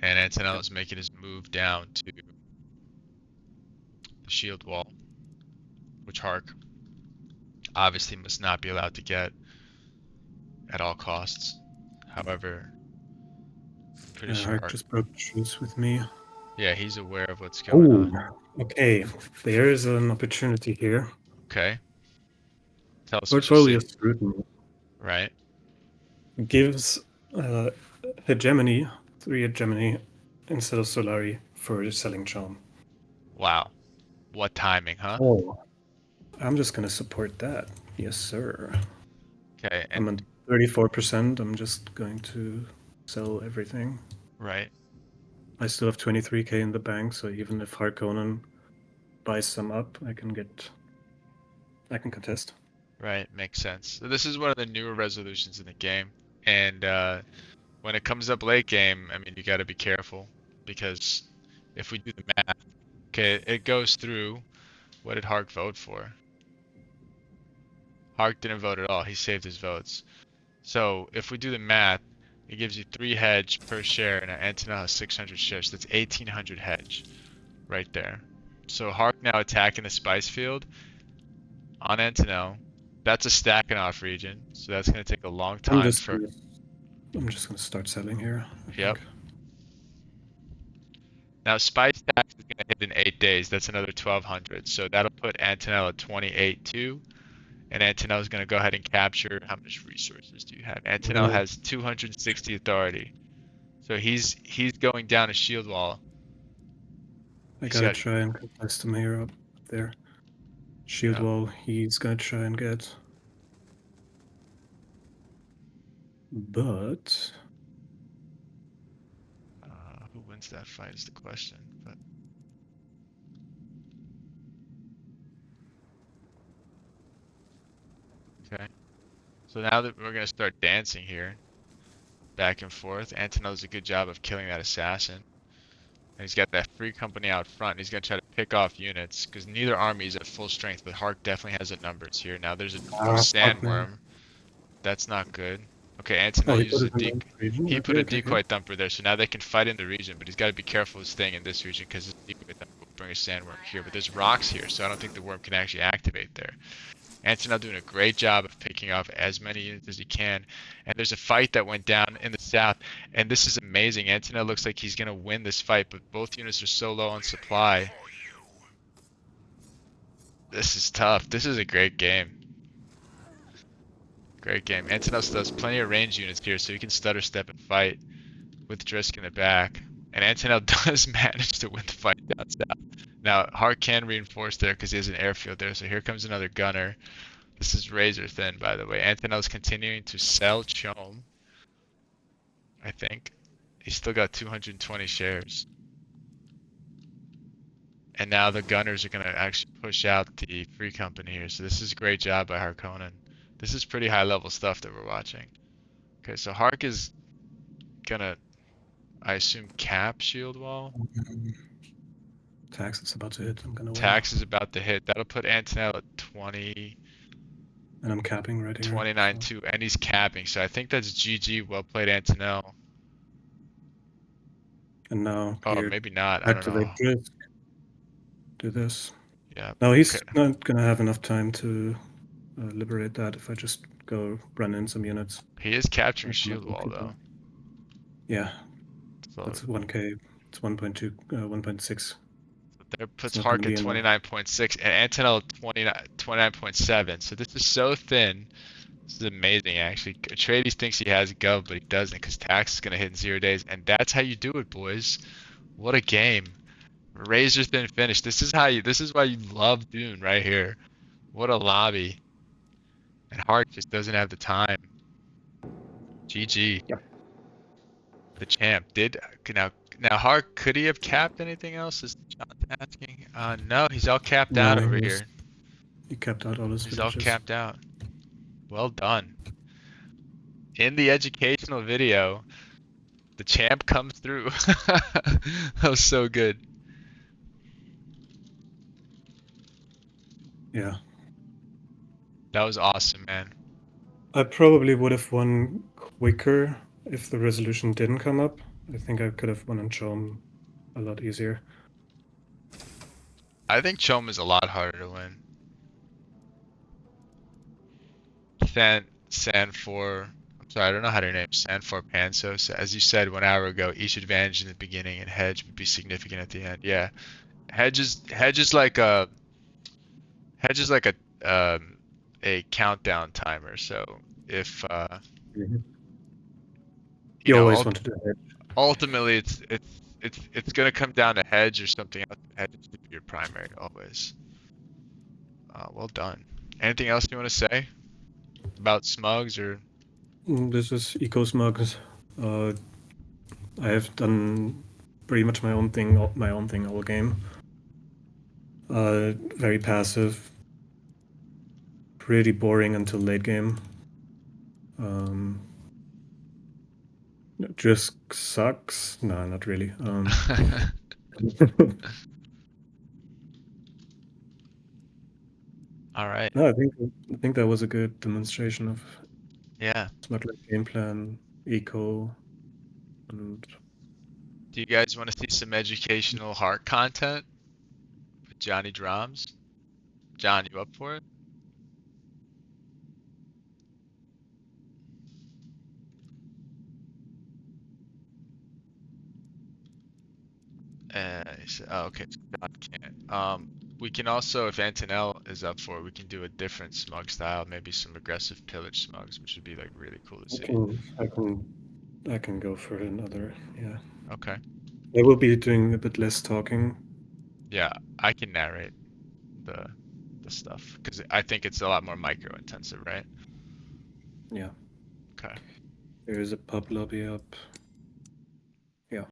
and Antonov Yep. is making his move down to the shield wall, which Hark obviously must not be allowed to get at all costs. However, pretty sure Hark Hark, just broke truce with me. yeah, he's aware of what's going Oh, on. okay. There is an opportunity here. Okay, tell us what you Portfolio see. scrutiny Right? gives uh, hegemony, 3 hegemony, instead of Solari for selling charm. Wow, what timing, huh? Oh, I'm just gonna support that. Yes, sir. Okay, I'm and at 34%. I'm just going to sell everything. right, I still have 23k in the bank, so even if Harkonnen buys some up, I can contest. right, makes sense. So this is one of the newer resolutions in the game, and when it comes up late game, I mean, you got to be careful because if we do the math, okay, it goes through. What did Hark vote for? Hark didn't vote at all. He saved his votes. So if we do the math, it gives you 3 hedge per share, and Antonnoel has 600 shares. That's 1800 hedge right there. So Hark now attacking the spice field on Antonnoel. That's a stacking off region, so that's going to take a long I'm time just for. gonna, I'm just gonna start selling here, I Yep. think. Now spice tax is going to hit in 8 days. That's another 1200. So that'll put Antonnoel at 28.2. And Antonnoel is going to go ahead and capture. How much resources do you have? Antonnoel Well, has 260 authority. So he's going down a shield wall. I He's gotta got, try and contest him here up there. Shield yeah. wall, he's gonna try and get. But Who wins that fight is the question. But okay. So now that we're gonna start dancing here, back and forth. Antonnoel does a good job of killing that assassin. And he's got that free company out front. He's gonna try to pick off units because neither army is at full strength, but Hark definitely has the numbers here. Now there's a fuck, man. sandworm. That's not good. Okay, Oh, Antonnoel he put uses a it in the region. he put Okay, a okay, okay. decoy thumper there, so now they can fight in the region, but he's got to be careful of staying in this region because this decoy thumper will bring a sandworm here. But there's rocks here, so I don't think the worm can actually activate there. Antonnoel doing a great job of picking off as many units as he can. And there's a fight that went down in the south, and this is amazing. Antonnoel looks like he's gonna win this fight, but both units are so low on supply. This is tough. This is a great game. Great game. Antonnoel still has plenty of range units here, so he can stutter step and fight with Drisk in the back. And Antonnoel does manage to win the fight down south. Now, Hart can reinforce there because he has an airfield there, so here comes another gunner. This is razor thin, by the way. Antonel's continuing to sell Chom, I think. He's still got 220 shares. And now the gunners are going to actually push out the free company here. So this is a great job by Harkonnen. This is pretty high level stuff that we're watching. Okay, so Hark is going to, I assume, cap shield wall. Tax is about to hit. I'm gonna win. Tax is about to hit. That'll put Antonel at 20, And I'm capping right here. 29 So. 2, and he's capping. So I think that's GG. Well played, Antonel. And now Oh, here, maybe not. I don't know. activate drift. Do this. Yeah. Now Okay. he's not gonna have enough time to liberate that if I just go run in some units. He is capturing Like shield multiple wall people. though. Yeah, So that's 1k. It's 1.2, 1.6. there It's puts not gonna Hark be at enough. 29.6 and Antonel at 29.7. So this is so thin. This is amazing, actually. Atreides thinks he has Gov, but he doesn't because tax is going to hit in 0 days. And that's how you do it, boys. What a game. Razor thin finish. This is why you love Dune right here. What a lobby. And Hart just doesn't have the time. GG. Yep. The champ did now Hart, could he have capped anything else? Is John asking? No, he's all capped out No, over here. he kept out all his He's all villages. capped out. Well done. In the educational video, the champ comes through. That was so good. Yeah. That was awesome, man. I probably would have won quicker if the resolution didn't come up. I think I could have won on Chom a lot easier. I think Chom is a lot harder to win. San for, I'm sorry, I don't know how to name San for Pansos. As you said 1 hour ago, each advantage in the beginning and hedge would be significant at the end. Yeah, hedge is like a countdown timer. So if Mhm. you You know, always wanted to hedge. ultimately it's gonna come down to hedge or something else. Hedge is gonna be your primary always. Well done. Anything else you want to say about Smugs or? This is Eco Smugs. Uh, I have done pretty much my own thing all game. Very passive, pretty boring until late game. Um, just sucks. No, not really. All right. No, I think that was a good demonstration of Yeah. Smugglers game plan, eco, and Do you guys want to see some educational heart content with Johnny Drums? John, you up for it? Oh, okay. So John can't. We can also, if Antonnoel is up for it, we can do a different smug style, maybe some aggressive pillage smugs, which would be like really cool to I see. can I can I can go for another. Yeah, Okay. I will be doing a bit less talking. Yeah, I can narrate the the stuff because I think it's a lot more micro intensive, right? Yeah, Okay. there is a pub lobby up.